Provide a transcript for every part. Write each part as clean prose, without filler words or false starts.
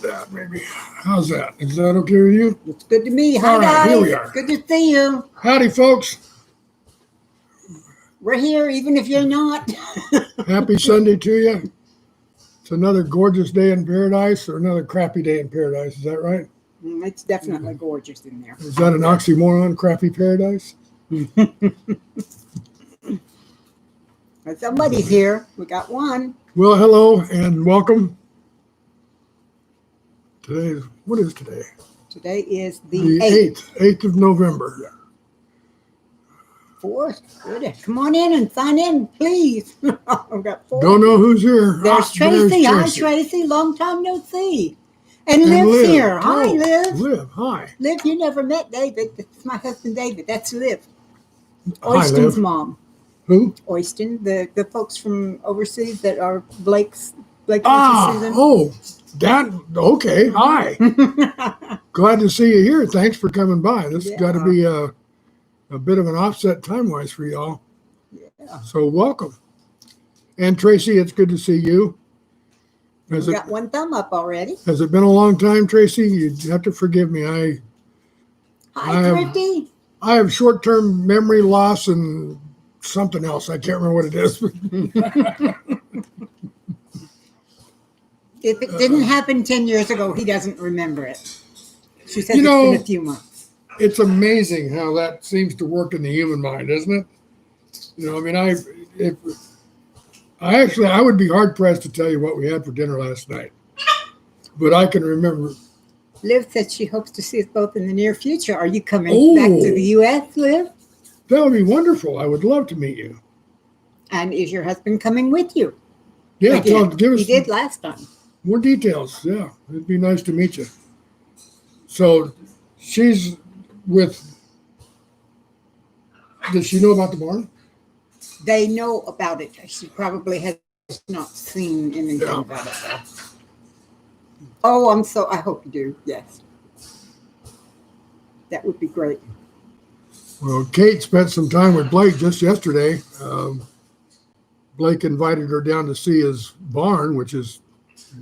that maybe. How's that? Is that okay with you? It's good to me. Hi, All right, guys. here we are. Good to see you. Howdy, folks. We're here, even if you're not. Happy Sunday to you. It's another gorgeous day in paradise or another crappy day in paradise. Is that right? It's definitely gorgeous in there. Is that an oxymoron, crappy paradise? Somebody's here. We got one. Well, hello and welcome. What is today? Today is the 8th of November. Yeah. 4th. Good. Come on in and sign in, please. We've got 4. Don't know who's here. There's Tracy. Hi, Tracy. Long time no see. And Liv's here. Hi, Liv. Liv, hi. Liv, you never met David. That's my husband, David. That's Liv. Hi, Oyston's Liv. Mom. Who? Oyston, the folks from overseas that are Blake Susan. Oh, that, okay, hi. Glad to see you here. Thanks for coming by. This has got to be a bit of an offset time-wise for y'all. Yeah. So welcome. And Tracy, it's good to see you. We got one thumb up already. Has it been a long time, Tracy? You have to forgive me. Hi, Thrifty. I have short-term memory loss and something else. I can't remember what it is. If it didn't happen 10 years ago, he doesn't remember it. She said it's been a few months. It's amazing how that seems to work in the human mind, isn't it? You know, I mean, I would be hard pressed to tell you what we had for dinner last night, but I can remember. Liv said she hopes to see us both in the near future. Are you coming back to the U.S., Liv? That would be wonderful. I would love to meet you. And is your husband coming with you? Yeah, give us. He did last time. More details. Yeah, it'd be nice to meet you. So she's with. Does she know about the barn? They know about it. She probably has not seen anything about it, though. Oh, I hope you do. Yes. That would be great. Well, Kate spent some time with Blake just yesterday. Blake invited her down to see his barn, which is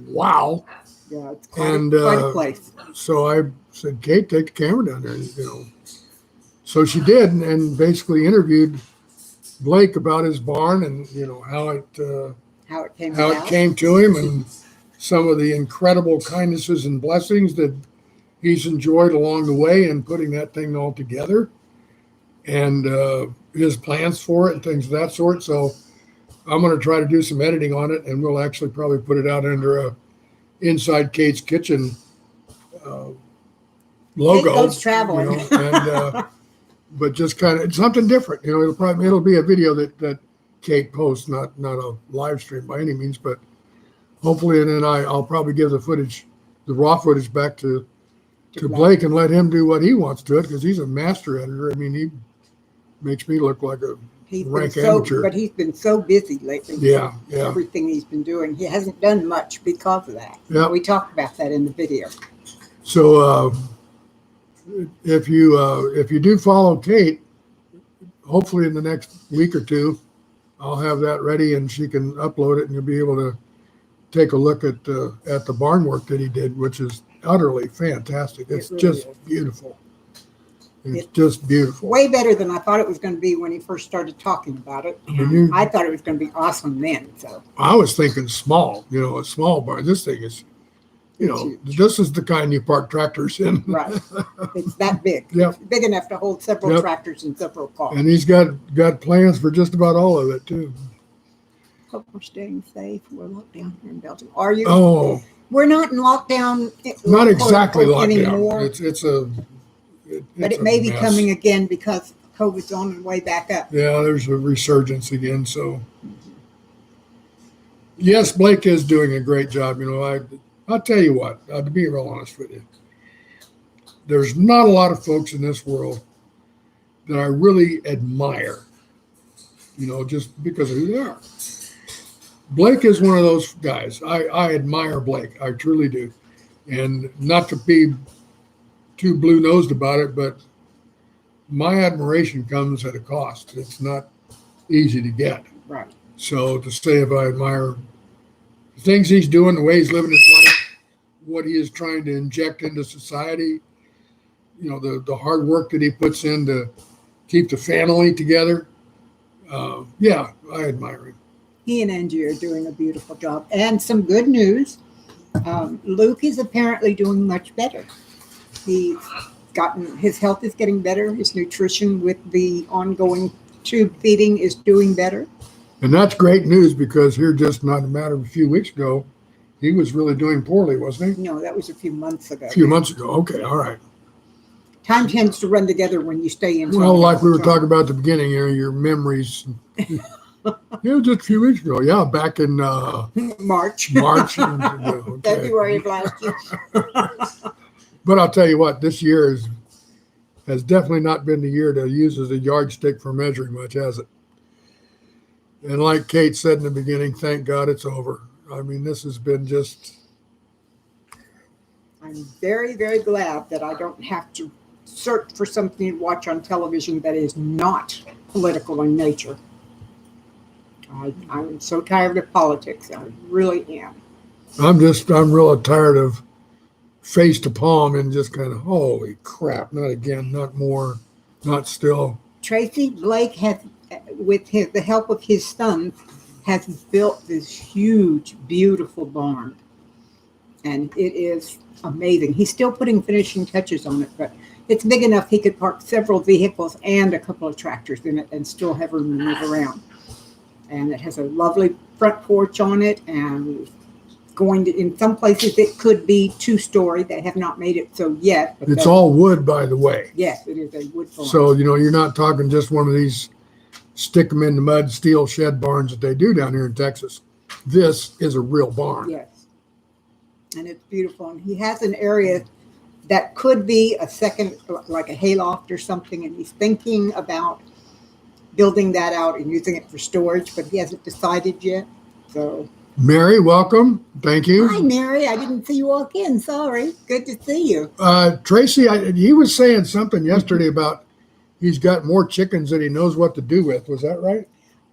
wow. Yeah, it's quite a place. So I said, Kate, take the camera down there. So she did, and basically interviewed Blake about his barn and how it came to him, and some of the incredible kindnesses and blessings that he's enjoyed along the way in putting that thing all together, and his plans for it and things of that sort. So I'm going to try to do some editing on it, and we'll actually probably put it out under a Inside Kate's Kitchen logo. Kate goes traveling. But just kind of something different. It'll be a video that Kate posts, not a live stream by any means, but hopefully, and then I'll probably give the raw footage back to Blake and let him do what he wants to it, because he's a master editor. I mean, he makes me look like a rank amateur. But he's been so busy lately. Yeah. Everything he's been doing, he hasn't done much because of that. Yeah. We talked about that in the video. So if you do follow Kate, hopefully in the next week or two, I'll have that ready and she can upload it, and you'll be able to take a look at the barn work that he did, which is utterly fantastic. It's really just beautiful. It's just beautiful. Way better than I thought it was going to be when he first started talking about it. I thought it was going to be awesome then. So I was thinking small, a small barn. This thing is, this is the kind you park tractors in. Right. It's that big. Yeah. It's big enough to hold several tractors and several cars. And he's got plans for just about all of it too. Hope we're staying safe. We're locked down here in Belgium. Are you? Oh. We're not in lockdown. Not exactly lockdown. Anymore. But it may be coming again because COVID's on the way back up. Yeah, there's a resurgence again. So, yes, Blake is doing a great job. I'll tell you what, to be real honest with you, there's not a lot of folks in this world that I really admire, just because of who they are. Blake is one of those guys. I admire Blake. I truly do. And not to be too blue-nosed about it, but my admiration comes at a cost. It's not easy to get. Right. So to say if I admire the things he's doing, the way he's living his life, what he is trying to inject into society. You know, the hard work that he puts in to keep the family together. Yeah, I admire him. He and Angie are doing a beautiful job. And some good news. Luke is apparently doing much better. His health is getting better. His nutrition with the ongoing tube feeding is doing better. And that's great news, because here just not a matter of a few weeks ago, he was really doing poorly, wasn't he? No, that was a few months ago. A few months ago. Okay, all right. Time tends to run together when you stay in. Well, like we were talking about at the beginning, your memories. Yeah, just a few weeks ago. Yeah, back in March. March. Okay. February of last year. But I'll tell you what, this year has definitely not been the year to use as a yardstick for measuring much, has it? And like Kate said in the beginning, thank God it's over. I mean, this has been just... I'm very, very glad that I don't have to search for something to watch on television that is not political in nature. I'm so tired of politics. I really am. I'm really tired of face to palm and just kind of, holy crap, not again, not more, not still. Tracy Blake has, with the help of his sons, has built this huge, beautiful barn. And it is amazing. He's still putting finishing touches on it, but it's big enough he could park several vehicles and a couple of tractors in it and still have room to move around. And it has a lovely front porch on it, and in some places it could be 2-story. They have not made it so yet. But it's all wood, by the way. Yes, it is a wood barn. So, you're not talking just one of these stick them in the mud steel shed barns that they do down here in Texas. This is a real barn. Yes. And it's beautiful. And he has an area that could be a second, like a hayloft or something. And he's thinking about building that out and using it for storage, but he hasn't decided yet. So, Mary, welcome. Thank you. Hi, Mary. I didn't see you walk in. Sorry. Good to see you. Tracy, he was saying something yesterday about he's got more chickens that he knows what to do with. Was that right?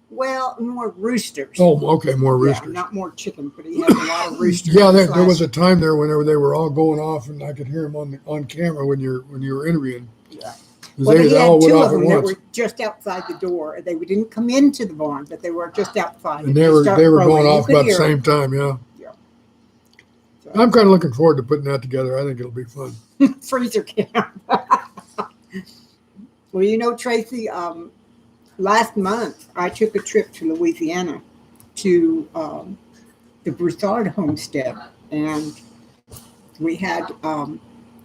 Well, more roosters. Oh, okay, more roosters. Yeah, not more chickens, but he has a lot of roosters. Yeah, there was a time there whenever they were all going off, and I could hear them on camera when you were interviewing. Yeah. Well, he had 2 of them that were just outside the door. They didn't come into the barn, but they were just outside. And they were going off about the same time, yeah. Yeah. So, I'm kind of looking forward to putting that together. I think it'll be fun. Freezer camp. Well, Tracy, last month I took a trip to Louisiana to the Broussard Homestead, and we had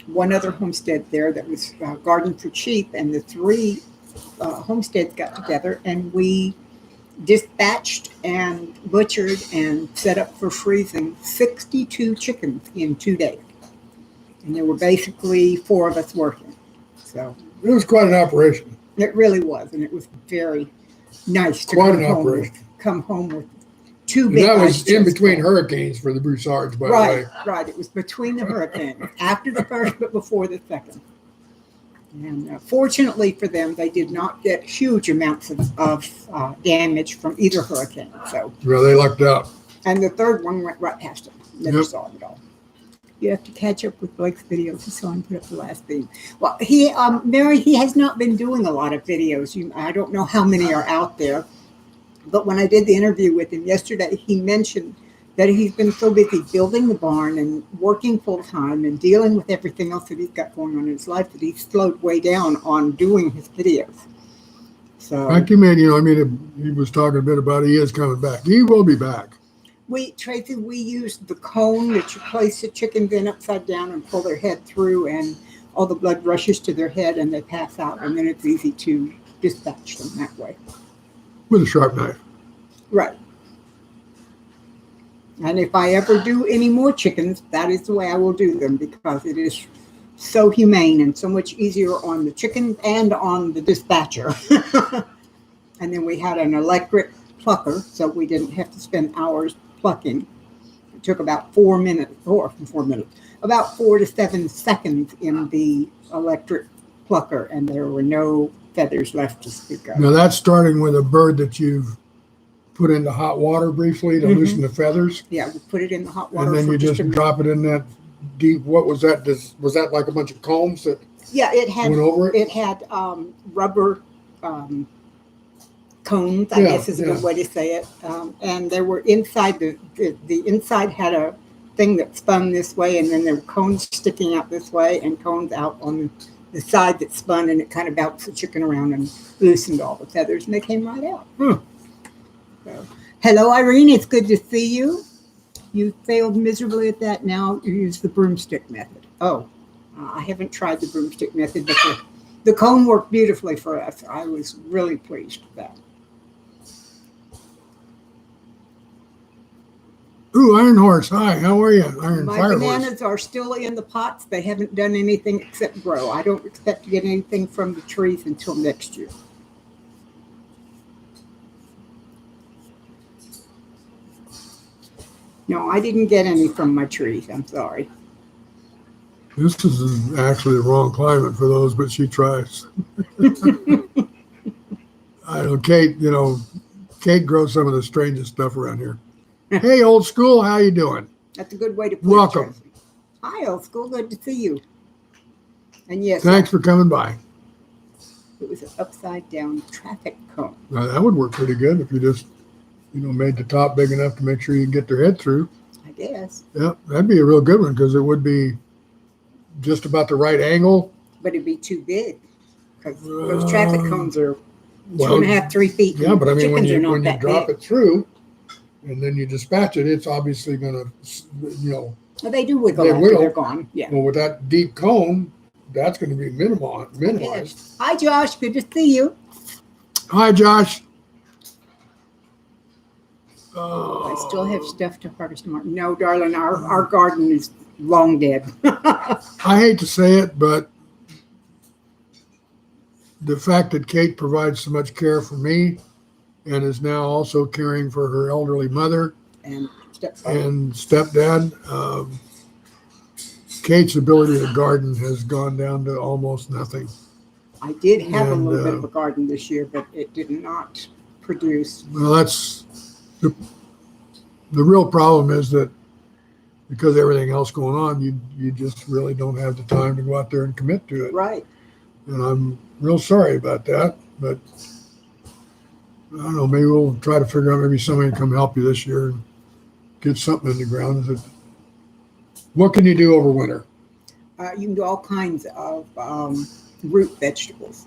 one other homestead there that was Garden for Cheap, and the 3 homesteads got together, and we dispatched and butchered and set up for freezing 62 chickens in 2 days. And there were basically 4 of us working. So it was quite an operation. It really was, and it was very nice to come home with 2 big. And that was in between hurricanes for the Broussards, by the way. Right. It was between the hurricanes, after the first, but before the second. And fortunately for them, they did not get huge amounts of damage from either hurricane. So, well, they lucked out. And the third one went right past them. Never saw it at all. You have to catch up with Blake's videos. He saw him put up the last thing. Well, Mary, he has not been doing a lot of videos. I don't know how many are out there. But when I did the interview with him yesterday, he mentioned that he's been so busy building the barn and working full time and dealing with everything else that he's got going on in his life that he's slowed way down on doing his videos. So, like you made, he was talking a bit about he is coming back. He will be back. Tracy, we use the cone that you place the chickens in upside down and pull their head through, and all the blood rushes to their head and they pass out, and then it's easy to dispatch them that way. With a sharp knife. Right. And if I ever do any more chickens, that is the way I will do them, because it is so humane and so much easier on the chicken and on the dispatcher. And then we had an electric plucker, so we didn't have to spend hours plucking. It took about 4 minutes, about 4 to 7 seconds in the electric plucker, and there were no feathers left to speak of. Now that's starting with a bird that you've put into hot water briefly to loosen the feathers. Yeah, we put it in the hot water. And then you just drop it in that deep. What was that? Was that like a bunch of combs that Yeah, it had went over it? it had rubber cones, I guess is a good way to say it. And there were inside the inside had a thing that spun this way, and then there were cones sticking out this way and cones out on the side that spun, and it kind of bounced the chicken around and loosened all the feathers, and they came right out. So, hello, Irene. It's good to see you. You failed miserably at that. Now you use the broomstick method. Oh, I haven't tried the broomstick method, but the comb worked beautifully for us. I was really pleased with that. Ooh, Iron Horse. Hi, how are you? Iron My Fire bananas Horse. are still in the pots. They haven't done anything except grow. I don't expect to get anything from the trees until next year. No, I didn't get any from my trees. I'm sorry. This is actually the wrong climate for those, but she tries. I know Kate, Kate grows some of the strangest stuff around here. Hey, old school, how you doing? That's a good way to put Welcome. it. Hi, old school. Good to see you. And yes, Thanks for coming by. it was an upside down traffic cone. Now, that would work pretty good if you just, made the top big enough to make sure you can get their head through. I guess. Yeah, that'd be a real good one because it would be just about the right angle. But it'd be too big because those traffic cones are Well, 2.5, 3 feet. Yeah, but I mean, when chickens are you not that drop big. it through and then you dispatch it, it's obviously going to, Well, they do wiggle They after will. they're gone. Yeah. well, with that deep cone, that's going to be minimized. Yes. Hi, Josh. Good to see you. Hi, Josh. I still have stuff to harvest tomorrow. No, darling, our garden is long dead. I hate to say it, but the fact that Kate provides so much care for me and is now also caring for her elderly mother And stepfather. and stepdad, Kate's ability to garden has gone down to almost nothing. I did have a and, little bit of a garden this year, but it did not produce. Well, that's the real problem is that because everything else going on, you just really don't have the time to go out there and commit to it. Right. And I'm real sorry about that, but I don't know, maybe we'll try to figure out maybe somebody can come help you this year and get something in the ground. What can you do over winter? You can do all kinds of root vegetables.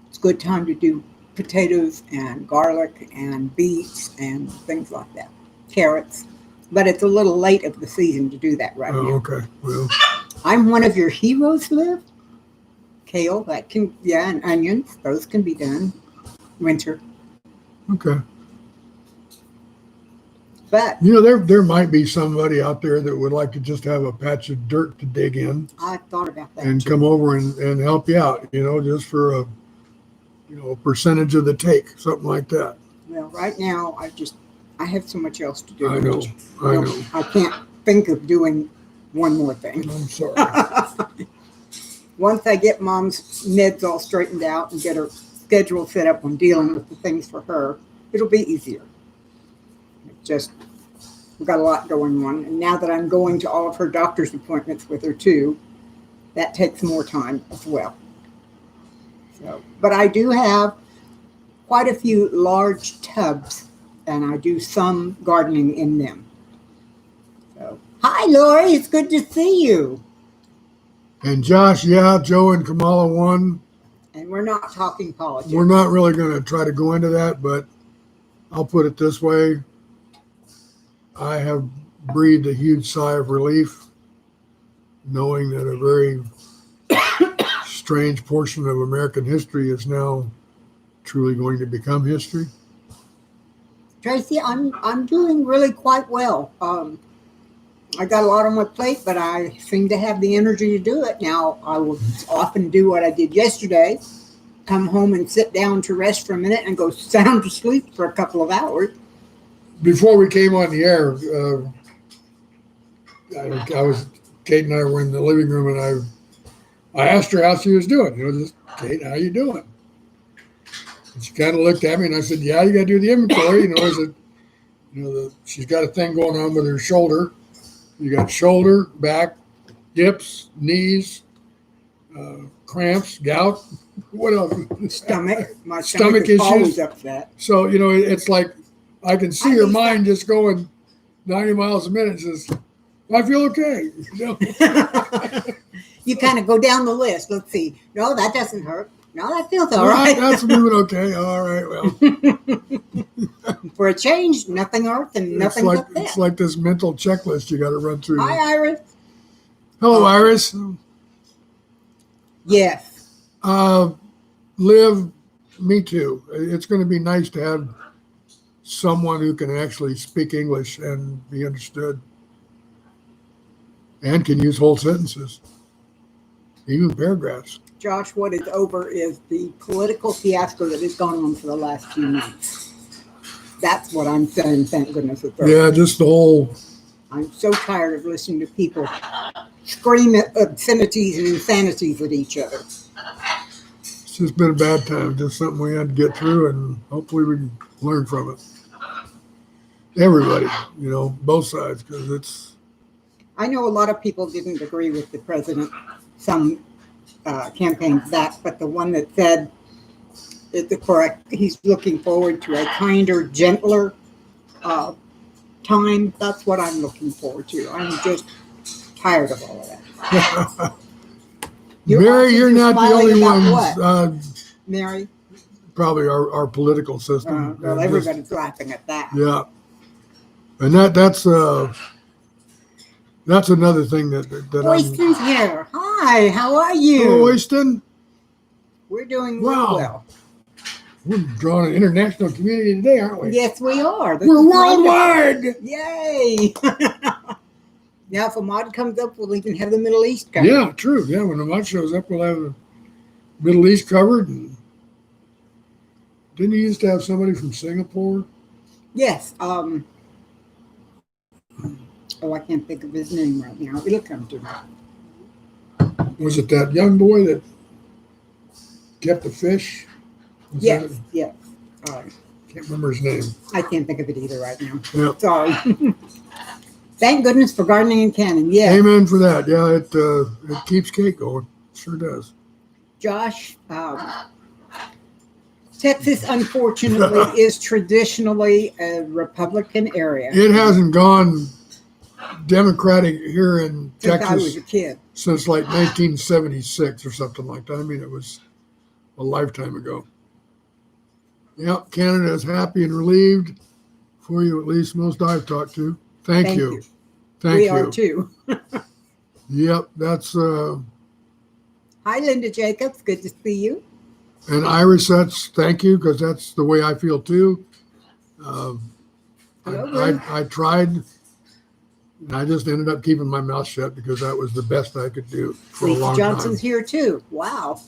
It's a good time to do potatoes and garlic and beets and things like that. Carrots. But it's a little late of the season to do that right Oh, now. okay. Well, I'm one of your heroes, Liv. Kale, and onions. Those can be done winter. okay. But There might be somebody out there that would like to just have a patch of dirt to dig in I thought about that and too. come over and help you out, just for a percentage of the take, something like that. Well, right now, I have so much else to do. I know. I can't think of doing one more thing. I'm sorry. Once I get Mom's meds all straightened out and get her schedule set up on dealing with the things for her, it'll be easier. We've got a lot going on. And now that I'm going to all of her doctor's appointments with her too, that takes more time as well. So, but I do have quite a few large tubs, and I do some gardening in them. So, hi, Lori. It's good to see you. And Josh, yeah, Joe and Kamala won. And we're not talking politics. We're not really going to try to go into that, but I'll put it this way. I have breathed a huge sigh of relief knowing that a very strange portion of American history is now truly going to become history. Tracy, I'm doing really quite well. I got a lot on my plate, but I seem to have the energy to do it. Now, I will often do what I did yesterday, come home and sit down to rest for a minute and go sound asleep for a couple of hours. Before we came on the air, Kate and I were in the living room, and I asked her how she was doing. Just, Kate, how you doing? And she kind of looked at me, and I said, yeah, you got to do the inventory. She's got a thing going on with her shoulder. You got shoulder, back, hips, knees, cramps, gout. What else? Stomach. My Stomach stomach is always issues. upset. So, it's like I can see I your think so. mind just going 90 miles a minute. Says, I feel okay. You kind of go down the list. Let's see. No, that doesn't hurt. No, that feels all Well, right. That's moving okay. All right. Well, For a change, nothing hurts and nothing's upset. it's like this mental checklist you got to run through. Hi, Iris. Hello, Iris. Yes. Liv, me too. It's going to be nice to have someone who can actually speak English and be understood and can use whole sentences, even paragraphs. Josh, what is over is the political fiasco that has gone on for the last few months. That's what I'm saying, thank goodness it's over. Yeah, just the whole... I'm so tired of listening to people scream obscenities and insanities at each other. It's just been a bad time, just something we had to get through, and hopefully we can learn from it. Everybody, both sides, because it's... I know a lot of people didn't agree with the president, some campaigns back, but the one that said he's looking forward to a kinder, gentler time. That's what I'm looking forward to. I'm just tired of all of that. Mary, you're not the only one. Mary? Probably our political system. Well, everybody's laughing at that. Yeah. And that's another thing that Oyston's here. Hi, how are you? Oh, Oyston. We're doing well. We're drawing an international community today, aren't we? Yes, we are. We're worldwide. Yay! Now, if a mod comes up, we'll even have the Middle East covered. Yeah, true. Yeah, when the mod shows up, we'll have the Middle East covered. And didn't you used to have somebody from Singapore? Yes. I can't think of his name right now. It'll come to me. Was it that young boy that kept the fish? Yes. Can't remember his name. I can't think of it either right now. Yep. Sorry. Thank goodness for gardening in Cannon. Yeah. Amen for that. Yeah, it keeps Kate going. Sure does. Josh, Texas, unfortunately, is traditionally a Republican area. It hasn't gone Democratic here in Since Texas I was a kid. Since like 1976 or something like that. I mean, it was a lifetime ago. Yeah, Canada is happy and relieved for you, at least most I've talked to. Thank you. Thank you. We are too. Yep, that's... Hi, Linda Jacobs. Good to see you. And Iris, thank you, because that's the way I feel too. I tried, and I just ended up keeping my mouth shut because that was the best I could do for a long time. Johnson's here too. Wow.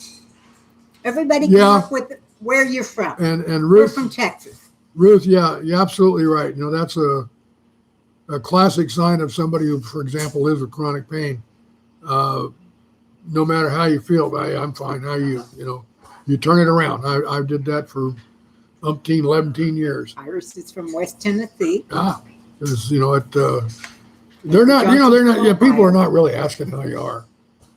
Everybody come up with where you're from. And Ruth, we're from Texas. Ruth, yeah, you're absolutely right. That's a classic sign of somebody who, for example, lives with chronic pain. No matter how you feel, I'm fine. How you turn it around. I did that for 11 years. Iris is from West Tennessee. Because they're not. Yeah, people are not really asking how you are.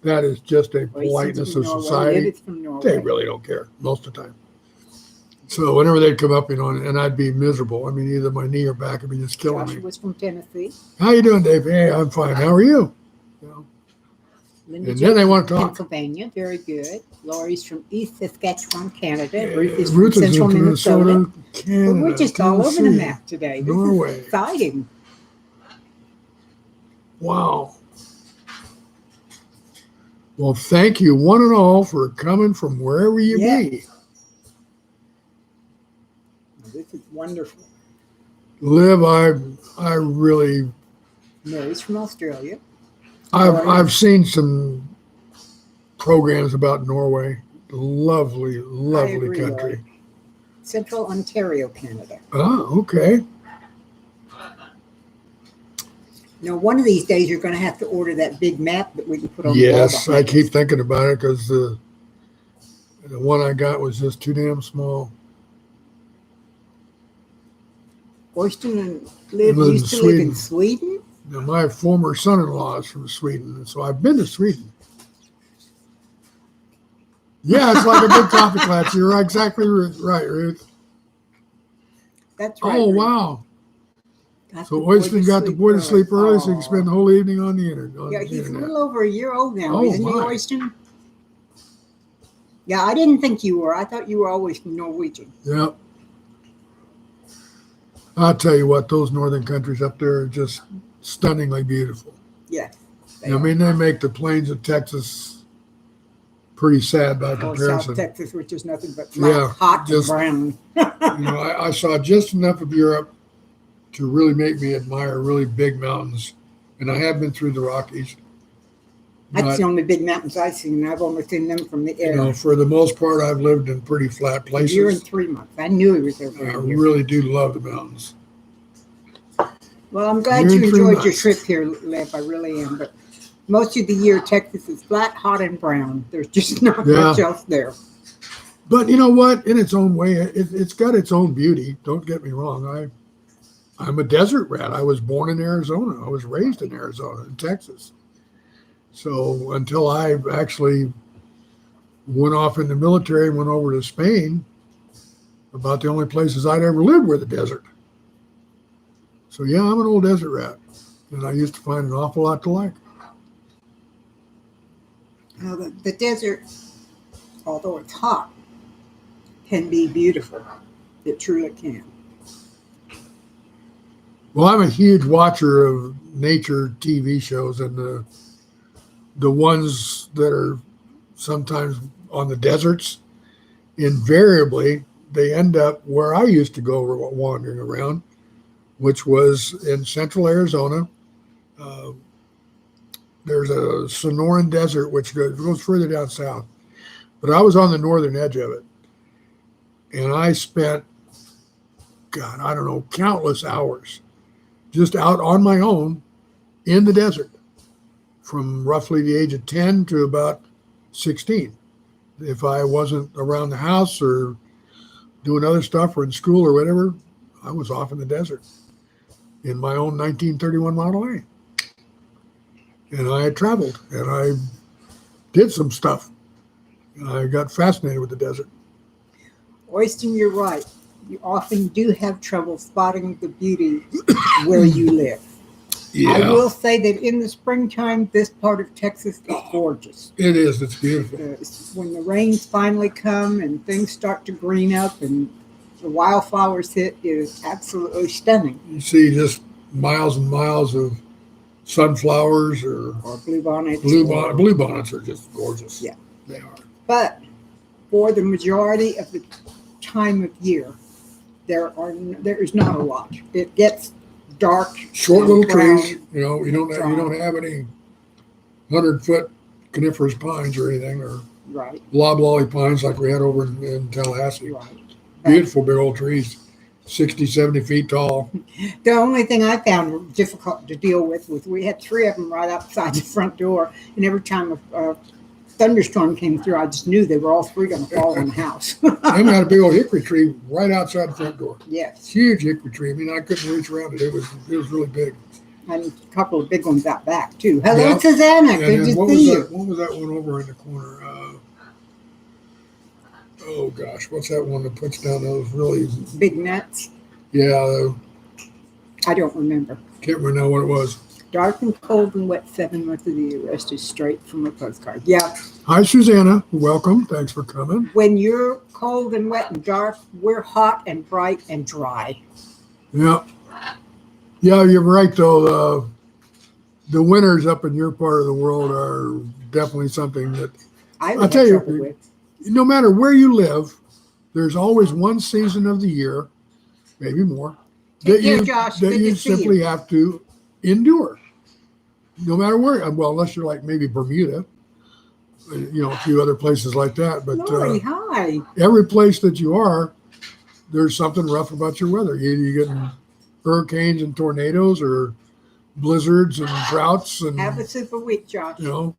That is just a politeness of society. They really don't care most of the time. So whenever they'd come up, and I'd be miserable. I mean, either my knee or back would be just killing me. Josh was from Tennessee. How you doing, Dave? Hey, I'm fine. How are you? Linda and then they want to talk. Pennsylvania, very good. Lori's from East Saskatchewan, Canada. Ruth is Ruth from Central Minnesota. Canada, we're just all over the map today. This Norway. is exciting. Wow. Well, thank you one and all for coming from wherever you be. This is wonderful. Liv, I really... Mary's from Australia. I've seen some programs about Norway. Lovely, lovely country. Lord. Central Ontario, Canada. Oh, okay. Now, one of these days, you're going to have to order that big map that we can put on the wall. Yes, I keep thinking about it because the one I got was just too damn small. Oyston and Liv used to live in Sweden? Now, my former son-in-law is from Sweden, and so I've been to Sweden. Yeah, it's like a big coffee clutch. You're exactly right, Ruth. That's right. Oh, Ruth. wow. Got So the boy Oyston to got the sleep boy to sleep early so he can Aw. spend the whole evening on the internet. Yeah, he's a little over a year old now, Oh, isn't he, my. Oyston? Yeah, I didn't think you were. I thought you were always Norwegian. Yep. I'll tell you what, those northern countries up there are just stunningly beautiful. Yes. I mean, they make the plains of Texas pretty sad by Or comparison. South Texas, which is nothing but flat, Yeah, hot, just- and brown. You know, I saw just enough of Europe to really make me admire really big mountains. And I have been through the Rockies. That's But, the only big mountains I've seen. I've only seen them from the air. you know, for the most part, I've lived in pretty flat A year and places. 3 months. I knew he was there I for a year. really do love the mountains. Well, I'm glad Year you and 3 enjoyed your months. trip here, Lev. I really am. But most of the year, Texas is flat, hot, and brown. There's just not Yeah. much else there. But you know what? In its own way, it's got its own beauty. Don't get me wrong. I'm a desert rat. I was born in Arizona. I was raised in Arizona, in Texas. So until I actually went off in the military and went over to Spain, about the only places I'd ever lived were the desert. So yeah, I'm an old desert rat, and I used to find an awful lot to like. Now, the desert, although it's hot, can be beautiful. It truly can. Well, I'm a huge watcher of nature TV shows, and the ones that are sometimes on the deserts, invariably they end up where I used to go wandering around, which was in central Arizona. There's a Sonoran Desert, which goes further down south, but I was on the northern edge of it, and I spent, God, I don't know, countless hours just out on my own in the desert from roughly the age of 10 to about 16. If I wasn't around the house or doing other stuff or in school or whatever, I was off in the desert in my own 1931 Model A. And I traveled and I did some stuff. And I got fascinated with the desert. Oyston, you're right. You often do have trouble spotting the beauty where you live. I will say that in the springtime, this part of Texas is gorgeous. It is. It's beautiful. When the rains finally come and things start to green up and the wildflowers hit, it is absolutely stunning. You see just miles and miles of sunflowers or bluebonnets. Bluebonnets are just gorgeous. Yeah. They are. But for the majority of the time of year, there is not a lot. It gets dark, Short and little brown, trees. You know, you don't have any 100-foot coniferous pines or anything, or right, loblolly pines like we had over in Tallahassee. right. Beautiful big old trees, 60, 70 feet tall. The only thing I found difficult to deal with was we had 3 of them right outside the front door, and every time a thunderstorm came through, I just knew they were all 3 going to fall on the house. Them had a big old hickory tree right outside the front door. Yes, Huge hickory tree. I mean, I couldn't reach around it. It was really big. and a couple of big ones out back too. Hello, Yeah. Susanna. And Good then to see you. what was that one over in the corner? Oh gosh, what's that one that puts down those really? Big nuts. Yeah, I don't remember. can't remember now what it was. Dark and cold and wet 7 months of the year. Rest is straight from a postcard. Yeah. Hi, Susanna. Welcome. Thanks for coming. When you're cold and wet and dark, we're hot and bright and dry. Yeah. Yeah, you're right, though. The winters up in your part of the world are definitely something that, I'll tell you, with. no matter where you live, there's always one season of the year, maybe more, Take care, Josh. that Good you to see simply you. have to endure. No matter where, well, unless you're like maybe Bermuda, you know, a few other places like that. But Lori, hi. every place that you are, there's something rough about your weather. You get hurricanes and tornadoes or blizzards and droughts and, Have a super week, Josh. you know,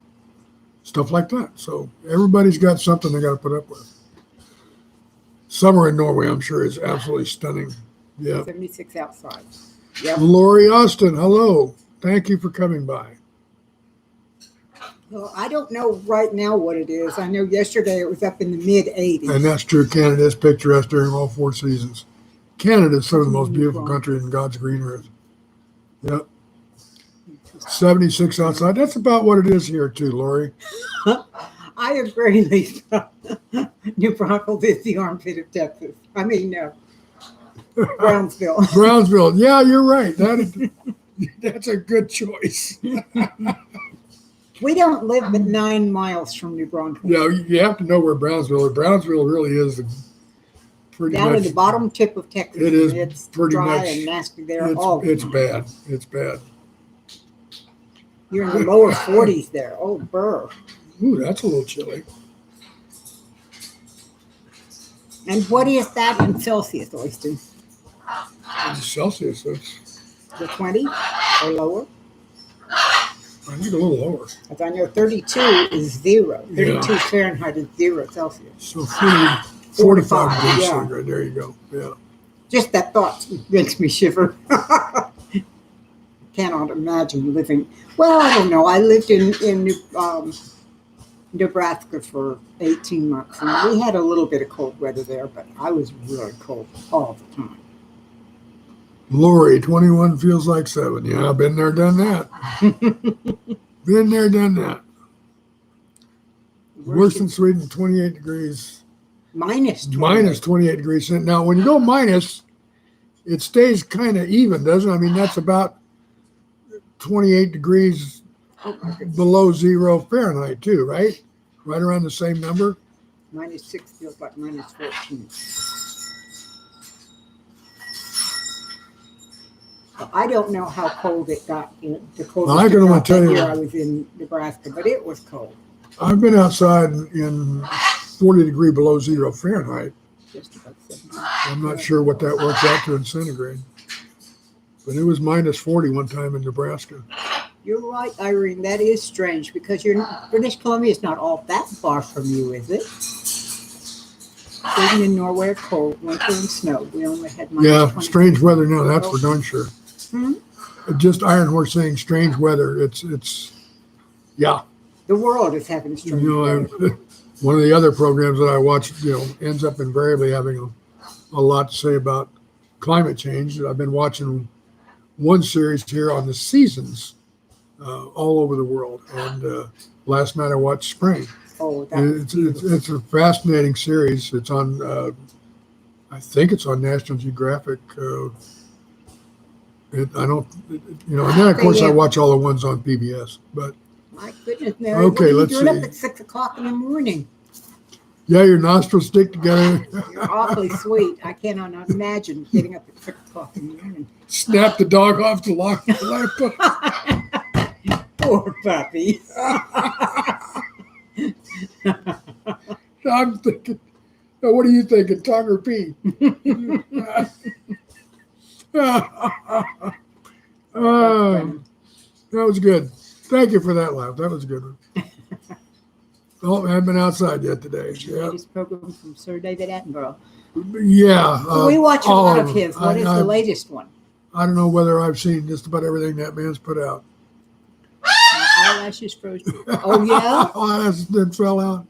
stuff like that. So everybody's got something they got to put up with. Summer in Norway, I'm sure, is absolutely stunning. Yeah. 76 outside. Yep. Lori Austin, hello. thank you for coming by. Well, I don't know right now what it is. I know yesterday it was up in the mid-80s. And that's true. Canada is picturesque during all 4 seasons. Canada is some of the most beautiful country in God's green earth. Yep. 76 outside. That's about what it is here too, Lori. I agree, Lisa. New Braunfels is the armpit of Texas. I mean, no. Brownsville. Brownsville. Yeah, you're right. That's a good choice. We don't live but 9 miles from New Braunfels. Yeah, you have to know where Brownsville is. Brownsville really is pretty down much. at the bottom tip of Texas. It is it's pretty dry much and nasty there. It's bad. It's bad. You're in the lower 40s there. Oh, burr. Ooh, that's a little chilly. And what is that in Celsius, Oyster? In Celsius, that's The 20 or lower? I think a little lower. As I know, 32 is 0. 32 Fahrenheit is 0 Celsius. So 45 degrees yeah. centigrade. There you go. Yeah. Just that thought makes me shiver. Cannot imagine living. Well, I don't know. I lived in Nebraska for 18 months, and we had a little bit of cold weather there, but I was really cold all the time. Lori, 21 feels like 7. Yeah, I've been there, done that. Been there, done that. Worse than Sweden, 28 degrees. Minus 28. Minus 28 degrees. Now, when you go minus, it stays kind of even, doesn't it? I mean, that's about 28 degrees below 0 Fahrenheit, too, right? Right around the same number. Minus 6 feels like minus 14. I don't know how cold it got in the coldest I can only tell you. year I was in Nebraska, but it was cold. I've been outside in 40 degree below 0 Fahrenheit. Just about 70. I'm not sure what that works out to in centigrade. But it was minus 40 one time in Nebraska. You're right, Irene. That is strange because British Columbia is not all that far from you, is it? Sweden and Norway are cold, winter and snow. We only had minus 20. Strange weather now, that's for darn sure. Just Iron Horse saying strange weather. It's yeah. The world is having strange weather. One of the other programs that I watch, ends up invariably having a lot to say about climate change. I've been watching one series here on the seasons all over the world, and last night I watched spring. Oh, it's a fascinating series. It's on, I think it's on National Geographic. And then of course I watch all the ones on PBS. But my goodness, Mary, okay, what are you doing see. up at 6 o'clock in the morning? Yeah, your nostrils stick together. You're awfully sweet. I cannot imagine getting up at 6 o'clock in the morning. Snap the dog off to lock the lamp. Poor puppy. I'm thinking, what are you thinking, tongue or pee? That was good. Thank you for that laugh. That was a good one. Oh, I haven't been outside yet today. Yeah. Latest program from Sir David Attenborough. Yeah. We watch a lot of his. them. What is the latest one? I don't know whether I've seen just about everything that man's put out. My eyelashes froze. Oh, yeah? Eyelashes that fell out.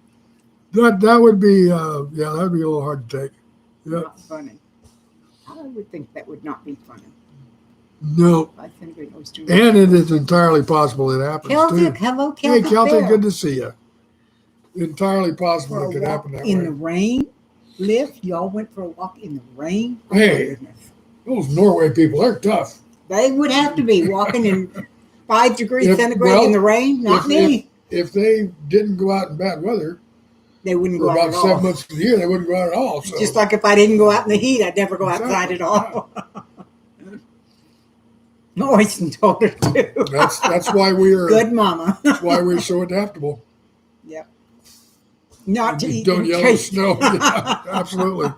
That would be, that would be a little hard to take. Yep. Not funny. I would think that would not be funny. No. I think it was too And it is entirely possible it happens Celtic, too. hello, Celtic. Hey, Celtic, Bear. good to see you. Entirely For possible a it could walk happen that in way. the rain, Liv, y'all went for a walk in the rain. Oh, Hey. my goodness. Those Norway people, they're tough. They would have to be walking in 5 degrees centigrade well, in the rain. Not me. If they didn't go out in bad weather They wouldn't for go out about at 7 all. months of the year, they wouldn't go out at all. So. Just like if I didn't go out in the heat, I'd never go outside at all. Oysten told her to. That's why we're Good mama. That's why we're so adaptable. Yep. Not to eat Don't and yell at the taste. snow. Yeah, absolutely.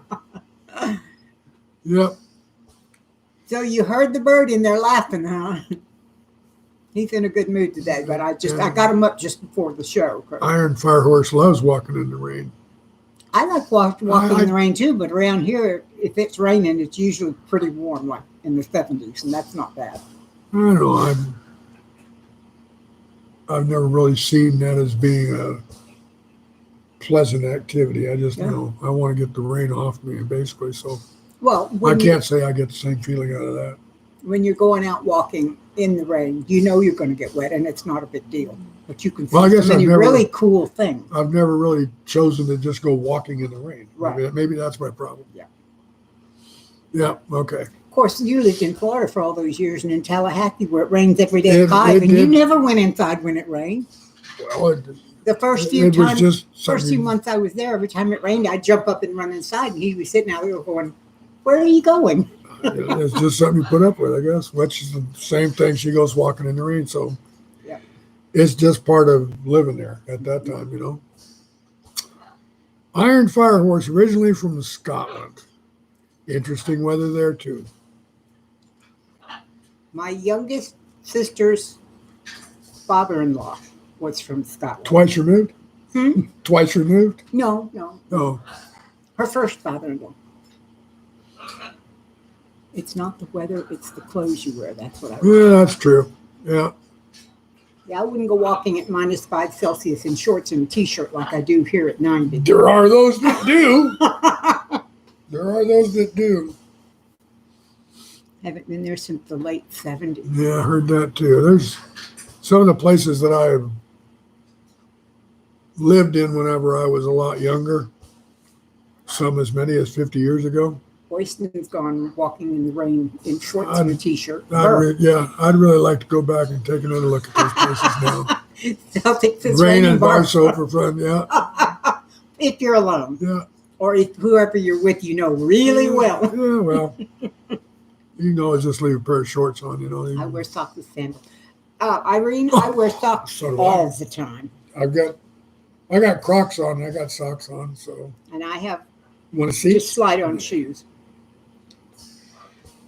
Yep. So you heard the bird in there laughing, huh? He's in a good mood today, but I got him up just before the show. Iron Fire Horse loves walking in the rain. I like walking in the rain too, but around here, if it's raining, it's usually pretty warm, like in the 70s, and that's not bad. I don't know. I've never really seen that as being a pleasant activity. I just, I want to get the rain off me, basically. So well, I can't say I get the same feeling out of that. When you're going out walking in the rain, you know you're going to get wet, and it's not a big deal. But you can see so many really cool things. I've never really chosen to just go walking in the rain. Right. Maybe that's my problem. Yeah. Yeah. Okay. Of course, you lived in Florida for all those years, and in Tallahassee, where it rains every day at 5, and you never went inside when it rained. Well, the first few months I was there, every time it rained, I'd jump up and run inside, and he was sitting out there going, "Where are you going?" It's just something you put up with, I guess. Which is the same thing. She goes walking in the rain, so it's just part of living there at that time, Iron Fire Horse, originally from Scotland. Interesting weather there too. My youngest sister's father-in-law was from Scotland. Twice removed? Twice removed? No. Oh. Her first father-in-law. It's not the weather, it's the clothes you wear. That's what I wear. Yeah, that's true. Yeah. Yeah, I wouldn't go walking at -5 Celsius in shorts and a t-shirt like I do here at 90. There are those that do. There are those that do. Haven't been there since the late 70s. Yeah, I heard that too. There's some of the places that I've lived in whenever I was a lot younger, some as many as 50 years ago. Royston's gone walking in the rain in shorts and a t-shirt. I'd really like to go back and take another look at those places now. Celtics rain and bar soap for fun, yeah. If you're alone. Yeah. Or if whoever you're with, really well. Yeah, well, you can always just leave a pair of shorts on, I wear socks with sandals. Irene, I wear socks all the time. I got Crocs on. I got socks on, so. And I have want to see? Just slide-on shoes.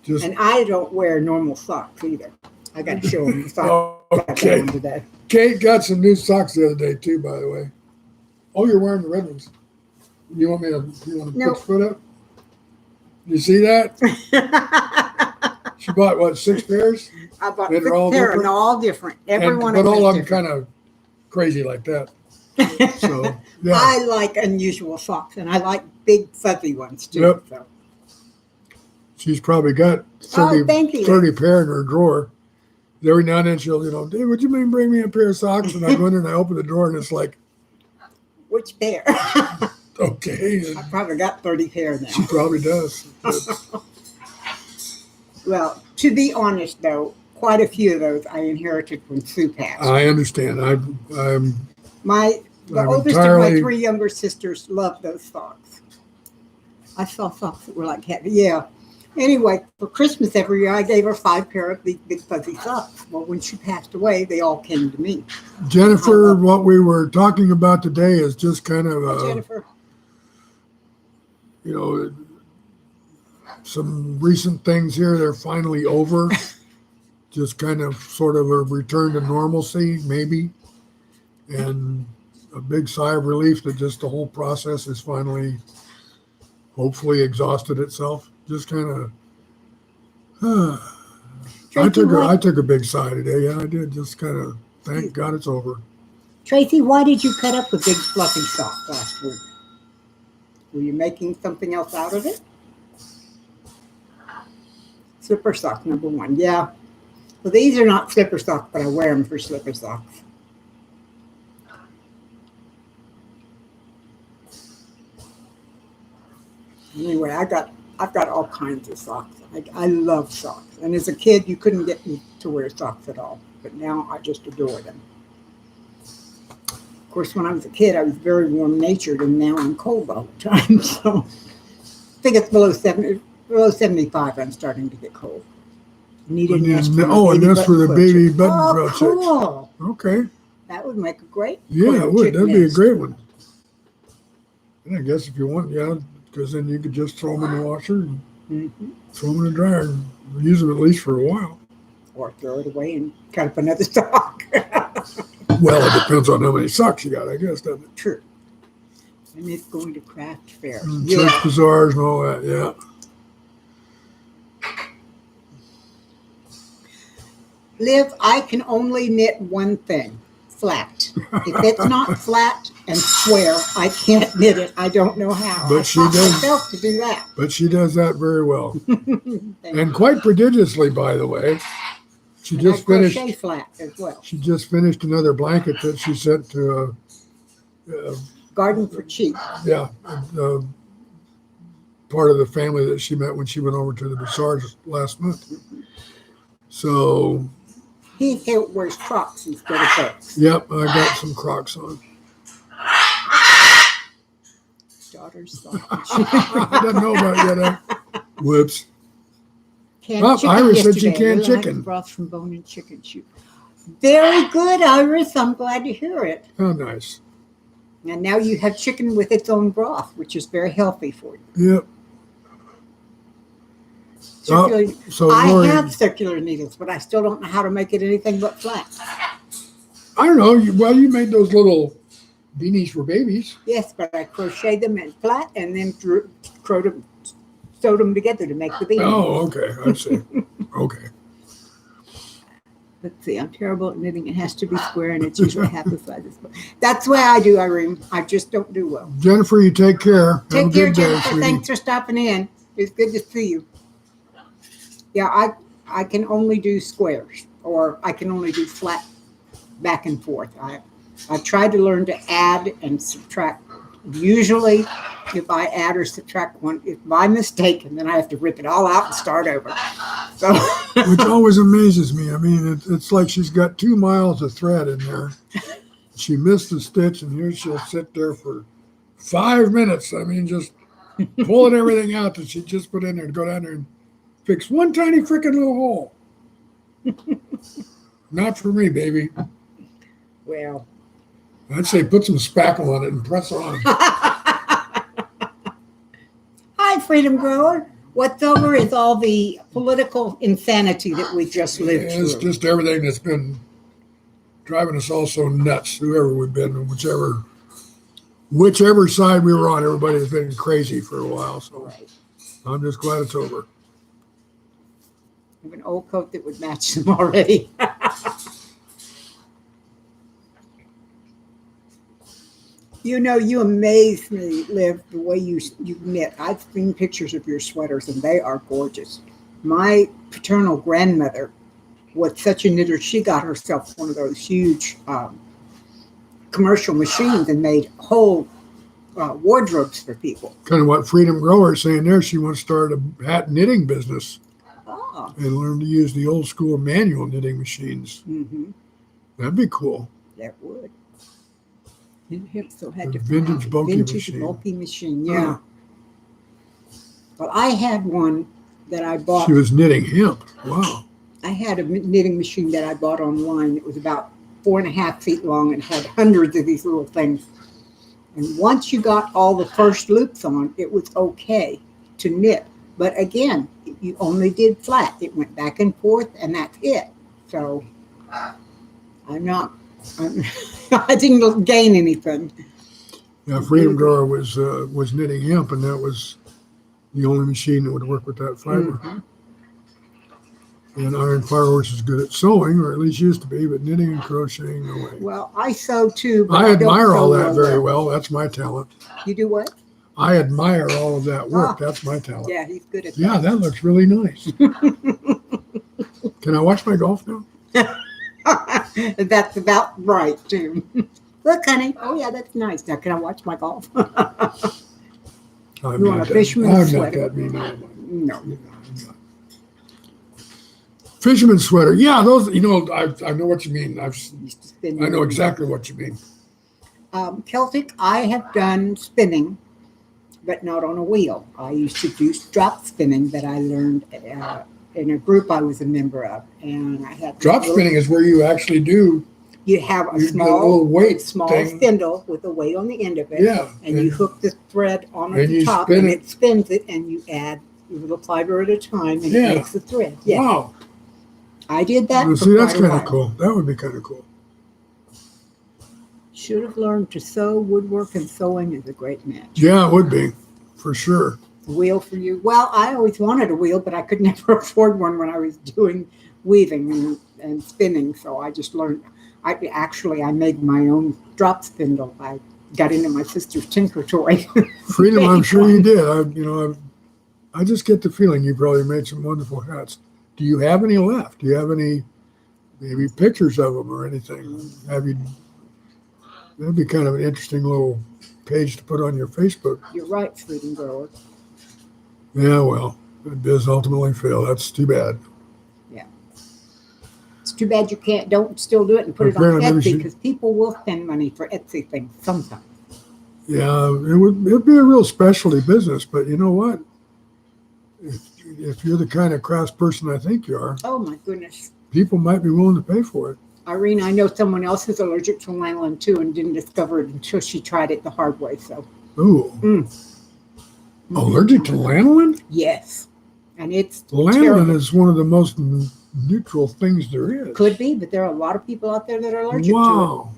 And I don't wear normal socks either. I got to show them the socks. Okay. Today. Kate got some new socks the other day too, by the way. Oh, you're wearing the red ones. You want to put your foot up? You see that? She bought what, 6 pairs? I bought 6 pairs and all different. Every one of them. But all of them kind of crazy like that. So yeah. I like unusual socks, and I like big fuzzy ones too. Yep. So. She's probably got 30 pair in her drawer. Every now and then she'll, "Dave, would you mind bring me a pair of socks?" And I go in there and I open the door and it's like, which pair? Okay. I probably got 30 pair now. She probably does. Well, to be honest though, quite a few of those I inherited from Sue Patch. I understand. The oldest of my 3 younger sisters loved those socks. I saw socks that were like heavy. Yeah. Anyway, for Christmas every year, I gave her 5 pair of these big fuzzy socks. Well, when she passed away, they all came to me. Jennifer, what we were talking about today is just kind of, Jennifer. Some recent things here. They're finally over. Just kind of sort of a return to normalcy, maybe. And a big sigh of relief that just the whole process is finally, hopefully, exhausted itself. Just kind of, I took a big sigh today. Yeah, I did. Just kind of, thank God it's over. Tracy, why did you cut up a big fluffy sock last week? Were you making something else out of it? Slipper sock number 1. Yeah. Well, these are not slipper socks, but I wear them for slipper socks. Anyway, I've got all kinds of socks. I love socks. And as a kid, you couldn't get me to wear socks at all. But now I just adore them. Of course, when I was a kid, I was very warm-natured, and now I'm cold all the time. So I think it's below 75, I'm starting to get cold. Need a nest for the baby button chicks. Cool. Okay. That would make a great. Yeah, it would. That'd be a great one. And I guess if you want, because then you could just throw them in the washer and throw them in the dryer and use them at least for a while. Or throw it away and cut up another sock. Well, it depends on how many socks you got, I guess, doesn't it? True. And it's going to craft fairs. Church bazaars and all that, yeah. Liv, I can only knit one thing. flat. If it's not flat and square, I can't knit it. I don't know how. But I she taught does. myself to do that. But she does that very well, Thank and you. quite prodigiously, by the way. She And just I crochet finished. flat as well. She just finished another blanket that she sent to. Garden for cheap. Yeah, part of the family that she met when she went over to the Bazaars last month. So. He wears Crocs instead of boots. Yep, I got some Crocs on. Daughter's thought. I didn't know about that. Whoops. Canned Oh, chicken Iris said she yesterday. canned Little chicken. Broth from bone-in chicken soup. Very good, Iris. I'm glad to hear it. Oh, nice. And now you have chicken with its own broth, which is very healthy for you. Yep. Circular, So I Lori, have circular needles, but I still don't know how to make it anything but flat. I don't know. You made those little beanies for babies. Yes, but I crocheted them in flat and then sewed them together to make the beanie. Oh, okay. I see. Okay. Let's see, I'm terrible at knitting. It has to be square and it's usually half the size. That's the way I do, Irene. I just don't do well. Jennifer, you take care. Have a Take care, good day, Jennifer. sweetie. Thanks for stopping in. It's good to see you. Yeah, I can only do squares, or I can only do flat back and forth. I tried to learn to add and subtract. Usually, if I add or subtract one, it's by mistake, and then I have to rip it all out and start over. So, Which always amazes me. I mean, it's like she's got 2 miles of thread in there. She missed a stitch, and here she'll sit there for 5 minutes. I mean, just pulling everything out that she just put in there to go down there and fix one tiny freaking little hole. Not for me, baby. well, I'd say put some spackle on it and press on. hi, Freedom Grower. What's over is all the political insanity that we just lived It's through. just everything that's been driving us all so nuts, whoever we've been, whichever side we were on, everybody's been crazy for a while. So Right. I'm just glad it's over. I have an old coat that would match them already. You know, you amaze me, Liv, the way you knit. I've seen pictures of your sweaters, and they are gorgeous. My paternal grandmother was such a knitter. She got herself one of those huge commercial machines and made whole wardrobes for people. Kind of what Freedom Grower is saying there. She wants to start a hat knitting business Oh. and learn to use the old school manual knitting machines. Mm-hmm. That'd be cool. That would. And hip still had A to vintage bulky vintage machine. bulky machine. Yeah. Well, I had one that I bought. She was knitting hemp. Wow. I had a knitting machine that I bought online. It was about 4.5 feet long and had hundreds of these little things. And once you got all the first loops on, it was okay to knit. But again, you only did flat. It went back and forth, and that's it. So I didn't gain anything. Yeah, Freedom Grower was knitting hemp, and that was the only machine that would work with that fiber. Mhm. And Iron Firehorse is good at sewing, or at least used to be, but knitting and crocheting, no way. Well, I sew too. But I don't admire all sew that very well. That's my talent. You do what? I admire all of that work. Ah. That's my talent. Yeah, he's good at that. Yeah, that looks really nice. Can I watch my golf now? That's about right, too. Look, honey. Oh, yeah, that's nice. Now, can I watch my golf? I'm You want not a fisherman's I'm not sweater? that mean. No. Fisherman's sweater. Yeah, those. I know what you mean. Used to spin I know them. exactly what you mean. Celtic, I have done spinning, but not on a wheel. I used to do drop spinning that I learned in a group I was a member of, and I had Drop spinning is where you actually do. You have a You do a small little weight thing. spindle with a weight on the end of it, Yeah, and you hook the thread on at and the you top, spin and it. it spins it, and you add your little fiber at a time, and Yeah. it makes the thread. Yeah, Wow. I did that. Well, for see, that's quite a kind of while. cool. That would be kind of cool. Should have learned to sew. Woodwork and sewing is a great match. Yeah, it would be, for sure. Wheel for you? Well, I always wanted a wheel, but I could never afford one when I was doing weaving and spinning. So I just learned. I made my own drop spindle. I got into my sister's tinker toy. Freedom, I'm sure you did. I just get the feeling you probably made some wonderful hats. Do you have any left? Do you have any, maybe pictures of them or anything? That'd be kind of an interesting little page to put on your Facebook. You're right, freedom grower. Yeah, well, it does ultimately fail. That's too bad. Yeah. It's too bad you don't still do it and put it on Etsy, because people will spend money for Etsy things sometimes. Yeah, it'd be a real specialty business, but you know what? If you're the kind of craft person I think you are, oh my goodness, people might be willing to pay for it. Irene, I know someone else who's allergic to lanolin too, and didn't discover it until she tried it the hard way. So, Allergic to lanolin? Yes, and it's lanolin terrible. Is one of the most neutral things there is. Could be, but there are a lot of people out there that are allergic to it. Wow.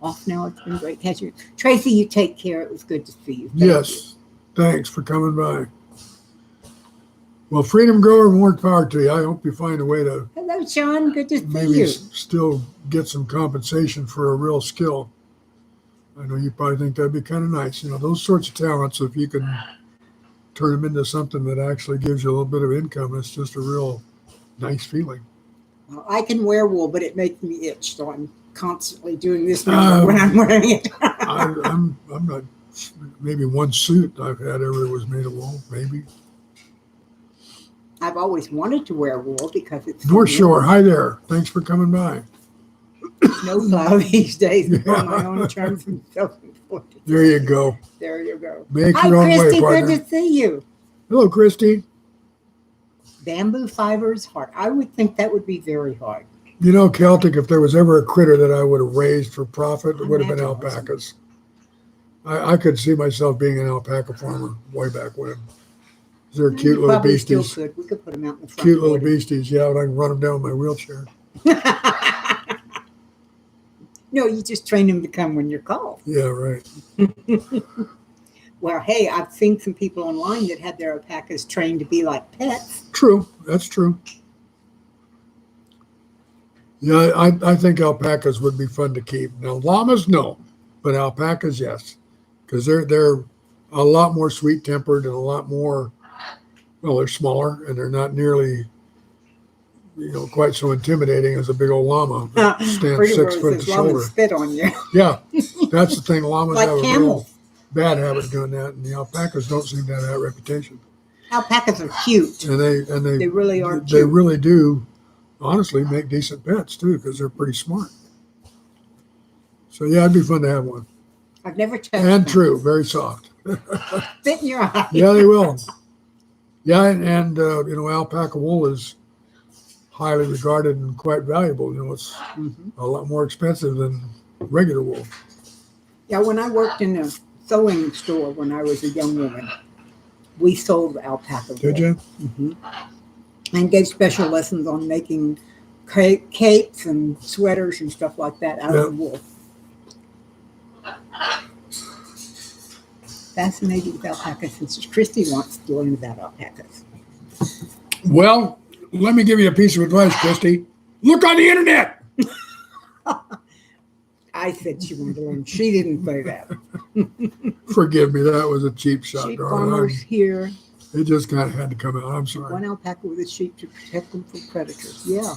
Off now. It's been great catching you, Tracy. You take care. It was good to see you. Yes, thanks for coming by. Well, freedom grower, more power to you. I hope you find a way to. Hello, Sean. Good to see maybe you. Still get some compensation for a real skill. I know you probably think that'd be kind of nice. Those sorts of talents, if you can turn them into something that actually gives you a little bit of income, it's just a real nice feeling. Well, I can wear wool, but it makes me itch, so I'm constantly doing this now when I'm wearing it. I'm not. Maybe one suit I've had ever was made of wool. Maybe. I've always wanted to wear wool because it's North Shore. Hi there. Thanks for coming by. Snowplow these days. On my own terms and self-employed. There you go. There you go. Make Hi, your own Christy. way, partner. Good to see you. Hello, Christy. Bamboo fiber is hard. I would think that would be very hard. Celtic, if there was ever a critter that I would have raised for profit, it would have been alpacas. I could see myself being an alpaca farmer way back when. They're cute little beasties. Still could. We could put them out in the front. Cute little beasties. Yeah, but I can run them down with my wheelchair. No, you just train them to come when you're called. Yeah, right. Well, hey, I've seen some people online that had their alpacas trained to be like pets. True. That's true. Yeah, I think alpacas would be fun to keep. Now, llamas, no. But alpacas, yes. Because they're a lot more sweet-tempered and a lot more, well, they're smaller and they're not nearly, quite so intimidating as a big old llama that stands 6 foot to shoulder. Llamas spit on you. Yeah, that's the thing. Llamas like have a camels. real bad habit of doing that, and the alpacas don't seem to have that reputation. Alpacas are cute. And they really are cute. They really do, honestly, make decent pets too, because they're pretty smart. So yeah, it'd be fun to have one. I've never touched And them. true, very soft. Fit in your eye. Yeah, they will. Yeah, and alpaca wool is highly regarded and quite valuable. It's a lot more expensive than regular wool. Yeah, when I worked in a sewing store when I was a young woman, we sold alpaca wool. Did you? Mm-hmm. And gave special lessons on making capes and sweaters and stuff like that out of the wool. Fascinating with alpacas, since Christy wants to learn about alpacas. Well, let me give you a piece of advice, Christy. Look on the internet. I said she wanted to learn. She didn't say that. Forgive me, that was a cheap shot, Sheep darling. farmers here. It just kind of had to come out. I'm sorry. One alpaca with a sheep to protect them from predators. Yeah.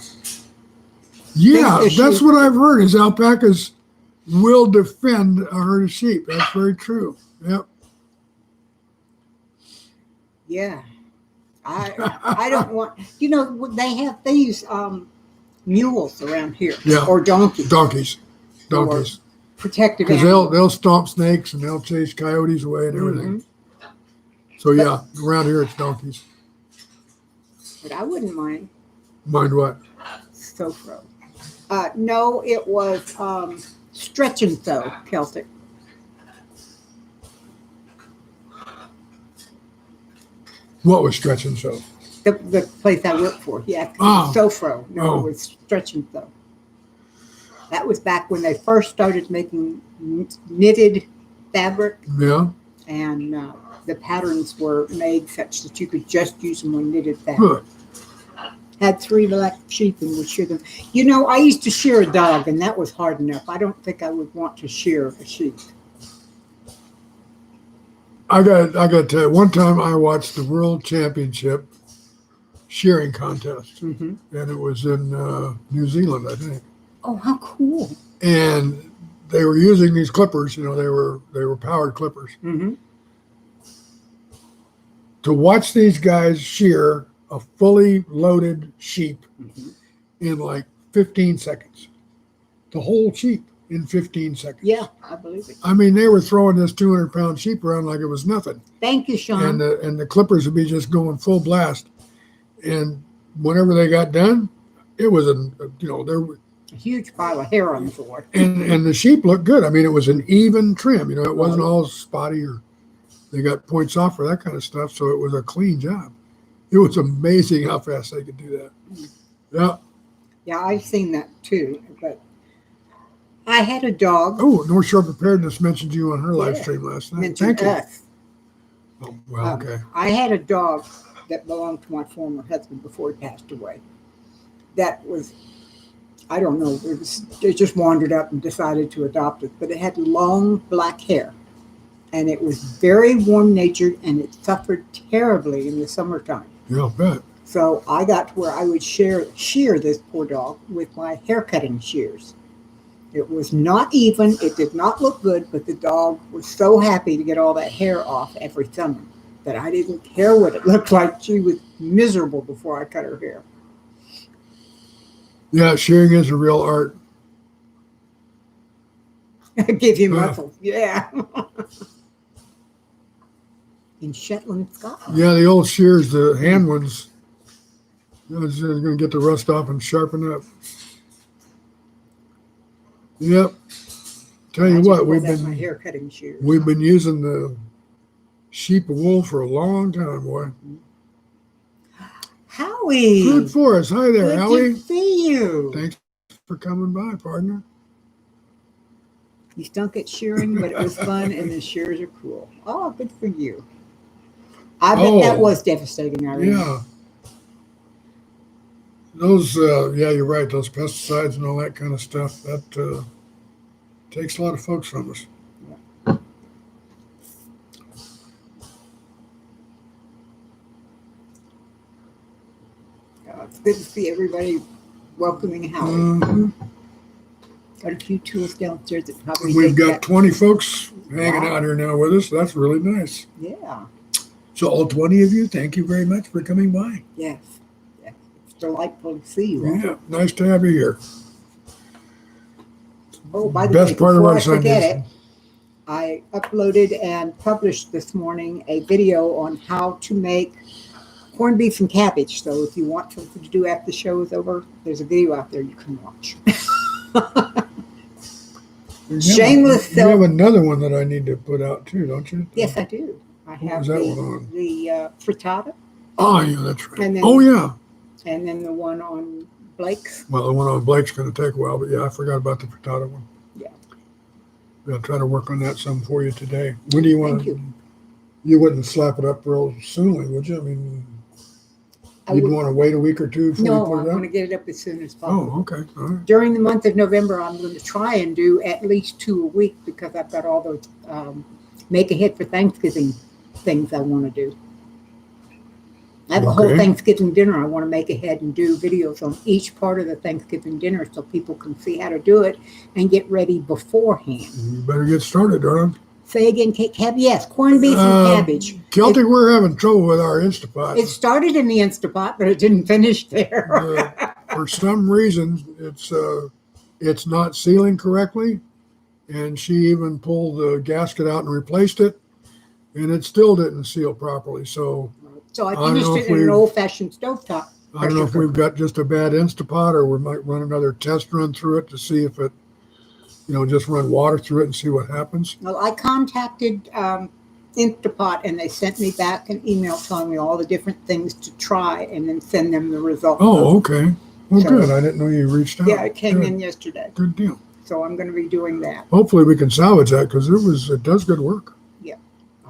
Yeah, that's what I've heard is alpacas will defend a herd of sheep. That's very true. Yep. Yeah. I don't want, they use mules around here. Yeah. Or donkeys. Donkeys. Protective Because animals. they'll stomp snakes and they'll chase coyotes away and everything. Mm-hmm. So yeah, around here it's donkeys. But I wouldn't mind. Mind what? Sofro. No, it was stretch and sew, Celtic. What was stretch and sew? The place I worked for, yeah. Sofro. No, it was stretch and sew. That was back when they first started making knitted fabric. Yeah. And the patterns were made such that you could just use them on knitted fabric. Huh. had 3 black sheep and would shear them. You know, I used to shear a dog, and that was hard enough. I don't think I would want to shear a sheep. I got to tell you, one time I watched the World Championship shearing contest, Mm-hmm. and it was in New Zealand, I think. Oh, how cool! And they were using these clippers. You know, they were powered clippers. Mm-hmm. To watch these guys shear a fully loaded sheep Mm-hmm. in like 15 seconds, the whole sheep in 15 seconds. Yeah, I believe it. I mean, they were throwing this 200-pound sheep around like it was nothing. Thank you, Sean. And the clippers would be just going full blast. And whenever they got done, it was there were a huge pile of hair on the floor. and the sheep looked good. I mean, it was an even trim. You know, it wasn't all spotty or they got points off for that kind of stuff. So it was a clean job. It was amazing how fast they could do that. Yeah. Yeah, I've seen that too. But I had a dog. Oh, North Shore Preparedness mentioned you on her live Yeah. stream last night. Mentioned Thank you. us. Oh, well, okay. I had a dog that belonged to my former husband before he passed away. That was, I don't know, it just wandered up and decided to adopt it. But it had long black hair. And it was very warm-natured, and it suffered terribly in the summertime. Yeah, I'll bet. So I got to where I would shear this poor dog with my hair cutting shears. It was not even, it did not look good, but the dog was so happy to get all that hair off every summer that I didn't care what it looked like. She was miserable before I cut her hair. Yeah, shearing is a real art. Give you muscles, yeah. In Shetland, Scotland. Yeah, the old shears, the hand ones, they're going to get the rust off and sharpen up. Yep. Tell you what, my hair cutting shears. we've been using the sheep wool for a long time, boy. Howie. Good for us. Hi there, Good Howie. to see you. Thanks for coming by, partner. You stunk at shearing, but it was fun, and the shears are cool. Oh, good for you. I bet that was devastating, Irene. Yeah. Those, yeah, you're right. Those pesticides and all that kind of stuff, that takes a lot of folks from us. It's good to see everybody welcoming Howie. Mm-hmm. Got a few tools downstairs that probably We've got 20 folks hanging out here now with us. That's really nice. Yeah. So all 20 of you, thank you very much for coming by. Yes. Yes. It's delightful to see you all. Yeah, nice to have you here. Oh, by the Best way, part of before our I forget Sundays. it, I uploaded and published this morning a video on how to make corned beef and cabbage. So if you want something to do after the show is over, there's a video out there you can watch. Shameless You have another one that I need to put out too, don't you? Yes, I do. I have was that one on? the frittata, Oh, yeah, that's right. And then- Oh, yeah. and then the one on Blake's. Well, the one on Blake's going to take a while, but yeah, I forgot about the frittata one. Yeah. I'll try to work on that some for you today. When do you want Thank you. You wouldn't slap it up real soonly, would you? I mean, I you'd would- want to wait a week or two before No, you I put it want up? to get it up as soon as possible. Oh, okay. All right. During the month of November, I'm going to try and do at least 2 a week because I've got all those make ahead for Thanksgiving things I want to do. I have a whole Okay. Thanksgiving dinner I want to make ahead and do videos on each part of the Thanksgiving dinner so people can see how to do it and get ready beforehand. You better get started, darling. Say again, yes, corned beef and cabbage. Celtic, we're having trouble with our Instapot. It started in the Instapot, but it didn't finish there. For some reason, it's not sealing correctly, and she even pulled the gasket out and replaced it, and it still didn't seal properly. So So I I don't finished know it if in an we've- old-fashioned stovetop. I don't know if we've got just a bad Instapot, or we might run another test run through it to see if it, just run water through it and see what happens. Well, I contacted Instapot, and they sent me back an email telling me all the different things to try and then send them the results. Oh, okay. Well, So- good. I didn't know you reached out. Yeah, it came Good. in yesterday. Good deal. So I'm going to be doing that. Hopefully we can salvage that because it does good work.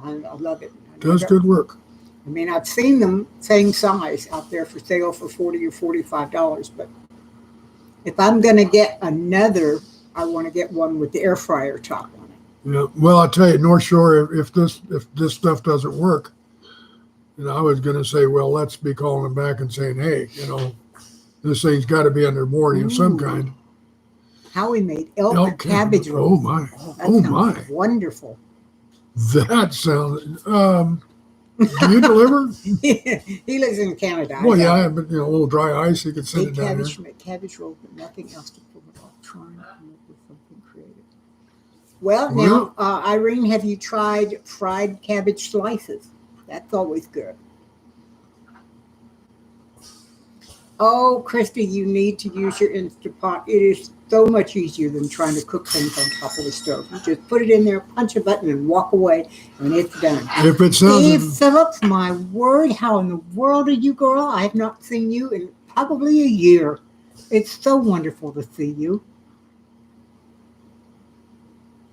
I love it. Does good work. I mean, I've seen them same size out there for sale for $40 or $45, but if I'm going to get another, I want to get one with the air fryer top on it. Yeah. Well, I'll tell you, North Shore, if this stuff doesn't work, I was going to say, well, let's be calling them back and saying, hey, this thing's got to be under warranty of some kind. Howie made elk cabbage rolls. Oh my! My! Wonderful. That sounds. Do you deliver? He lives in Canada. Well, yeah, but a little dry ice, you could send it down there. Cabbage rolls, but nothing else to pull it off. Trying to come up with something creative. Well, now, Irene, have you tried fried cabbage slices? That's always good. Oh, Christy, you need to use your Instant Pot. It is so much easier than trying to cook things on top of the stove. You just put it in there, punch a button, and walk away, and it's done. If it sounds... Steve Phillips, my word, how in the world are you, girl? I have not seen you in probably a year. It's so wonderful to see you.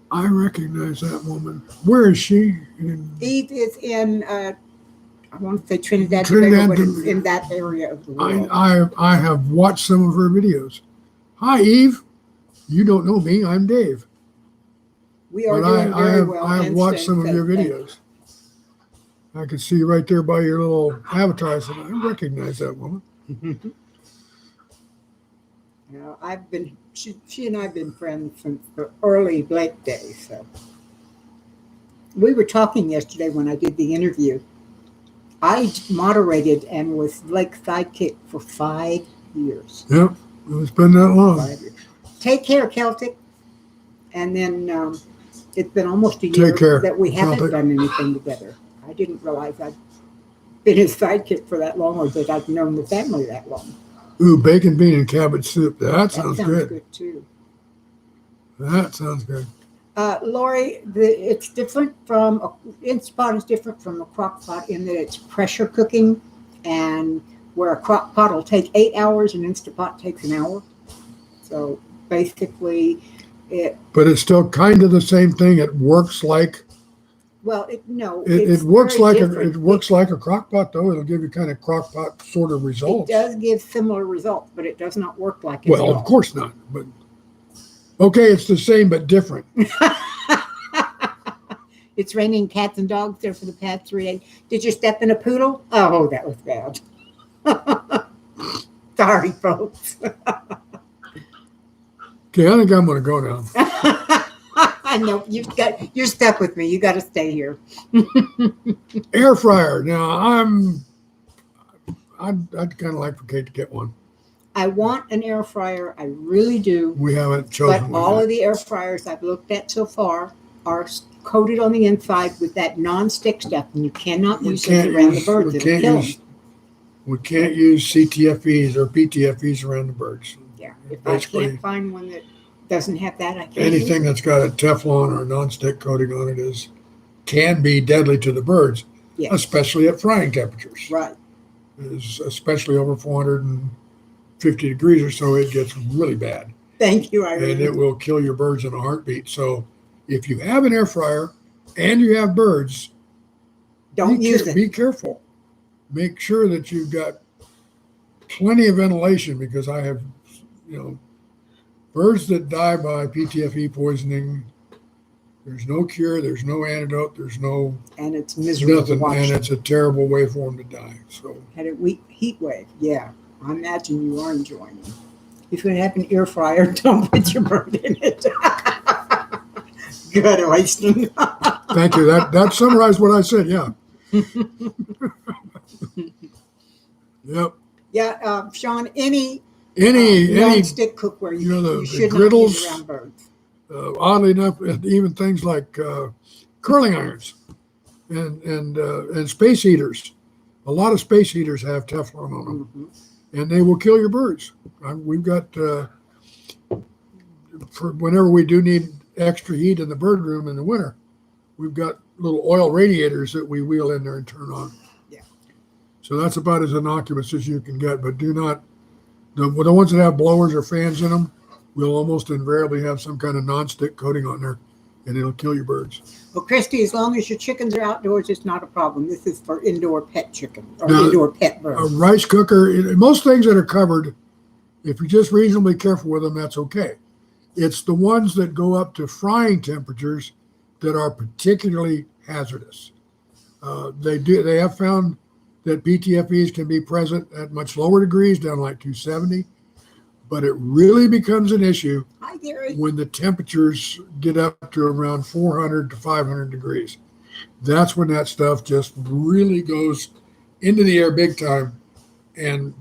I recognize that woman. Where is she? Eve is in... I want to say Trinidad, but it's in that area of the world. I have watched some of her videos. Hi, Eve. You don't know me. I'm Dave. We are doing very well. I have watched some of your videos. I can see right there by your little avatar. So I recognize that woman. She and I have been friends since the early Blake days. So we were talking yesterday when I did the interview. I moderated and was Blake's sidekick for 5 years. Yep, it's been that long. 5 years. Take care, Celtic. And then it's been almost a year that we haven't done anything together. I didn't realize I'd been his sidekick for that long, or that I'd known the family that long. Ooh, bacon, bean, and cabbage soup. That sounds good. That sounds good, too. That sounds good. Lori, it's different from Instant Pot is different from a crock pot in that it's pressure cooking, and where a crock pot will take 8 hours, an Instant Pot takes an hour. So basically, But it's still kind of the same thing. It works like. Well, it works like a crock pot, though. It'll give you kind of crock pot sort of results. It does give similar results, but it does not work like it. Well, of course not, but. Okay, it's the same but different. It's raining cats and dogs there for the past 3 days. Did you step in a poodle? Oh, that was bad. Sorry, folks. Okay, I think I'm going to go now. I know you're stuck with me. You got to stay here. Air fryer. Now I'd kind of like for Kate to get one. I want an air fryer. I really do. We haven't chosen one. But all of the air fryers I've looked at so far are coated on the inside with that non-stick stuff, and you cannot use it around the birds. It'll kill them. We can't use CTFEs or PTFEs around the birds. Yeah, if I can't find one that doesn't have that, I can't. Anything that's got a Teflon or a non-stick coating on it can be deadly to the birds, especially at frying temperatures. Right. Especially over 450 degrees or so, it gets really bad. Thank you, Irene. And it will kill your birds in a heartbeat. So if you have an air fryer and you have birds, don't use it. Be careful. Make sure that you've got plenty of ventilation, because I have, birds that die by PTFE poisoning. There's no cure. There's no antidote. There's no. And it's miserable to watch. And it's a terrible way for them to die. So had a weak heat wave. Yeah, I imagine you are enjoying it. If you have an air fryer, don't put your bird in it. Good, Oyster. Thank you. That summarized what I said. Yeah. Yep. Yeah, Sean. Any non-stick cookware you should griddles, not use around birds. Oddly enough, even things like curling irons and space heaters. A lot of space heaters have Teflon on them, and they will kill your birds. We've got for whenever we do need extra heat in the bird room in the winter, we've got little oil radiators that we wheel in there and turn on. Yeah. So that's about as innocuous as you can get, but do not. The ones that have blowers or fans in them will almost invariably have some kind of non-stick coating on there, and it'll kill your birds. Well, Christy, as long as your chickens are outdoors, it's not a problem. This is for indoor pet chickens or Now, indoor pet A birds. rice cooker, most things that are covered, if you're just reasonably careful with them, that's okay. It's the ones that go up to frying temperatures that are particularly hazardous. They have found that PTFEs can be present at much lower degrees, down like 270, but it really becomes an issue Hi, Gary. when the temperatures get up to around 400 to 500 degrees. That's when that stuff just really goes into the air big time, and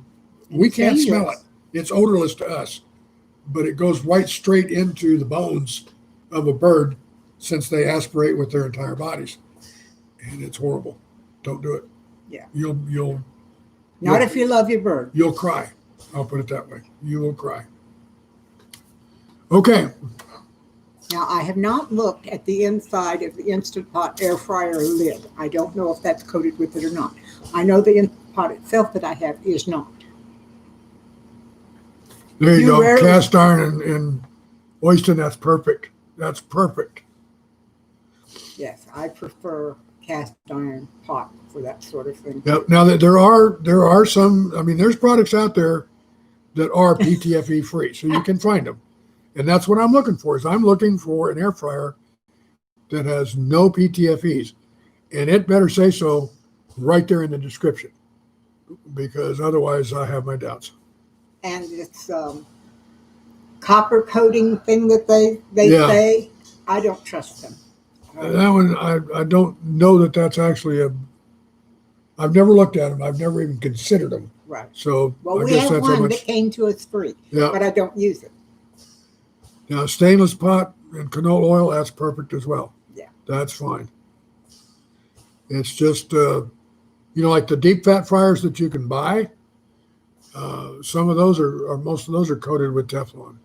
we can't smell it. It's odorless to us, but it goes right straight into the bones of a bird since they aspirate with their entire bodies, and it's horrible. Don't do it. Yeah. You'll Not if you love your bird. You'll cry. I'll put it that way. You will cry. Okay. Now, I have not looked at the inside of the Instant Pot air fryer lid. I don't know if that's coated with it or not. I know the Instant Pot itself that I have is not. There you go. Cast iron and oyster. That's perfect. That's perfect. Yes, I prefer cast iron pot for that sort of thing. Yep. Now that there are some. I mean, there's products out there that are PTFE free, so you can find them, and that's what I'm looking for. Is I'm looking for an air fryer that has no PTFEs, and it better say so right there in the description, because otherwise I have my doubts. And it's copper coating thing that they say, I don't trust them. That one, I don't know that that's actually I've never looked at them. I've never even considered them. Right. So well, I we guess have that's how one much. that came to us free, but I don't use it. Now, stainless pot and canola oil, that's perfect as well. Yeah. That's fine. It's just, like the deep fat fryers that you can buy, some of those or most of those are coated with Teflon.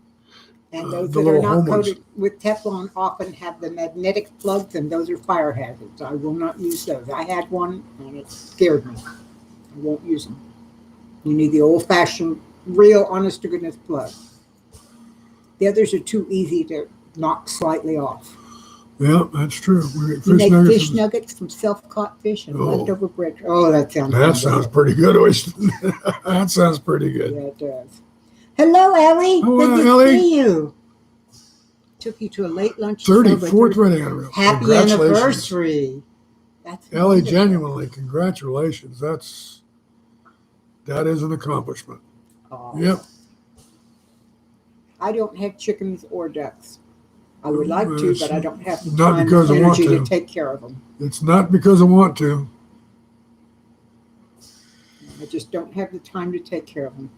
And those that are not coated with Teflon often have the magnetic plugs, and those are fire hazards. I will not use those. I had one, and it scared me. I won't use them. You need the old-fashioned, real, honest-to-goodness plug. The others are too easy to knock slightly off. Yeah, that's true. You make fish nuggets from self-caught fish and leftover bread. Oh, that sounds pretty good, Oyster. That sounds pretty good. Yeah, it does. Hello, Ellie. Hello, Good to Ellie. see you. Took you to a late lunch. 34th wedding anniversary. Happy anniversary. That's Ellie, genuinely, congratulations. That is an accomplishment. Oh. Yep. I don't have chickens or ducks. I would like to, but I don't have the not time because and I want energy to. to take care of them. It's not because I want to. I just don't have the time to take care of them.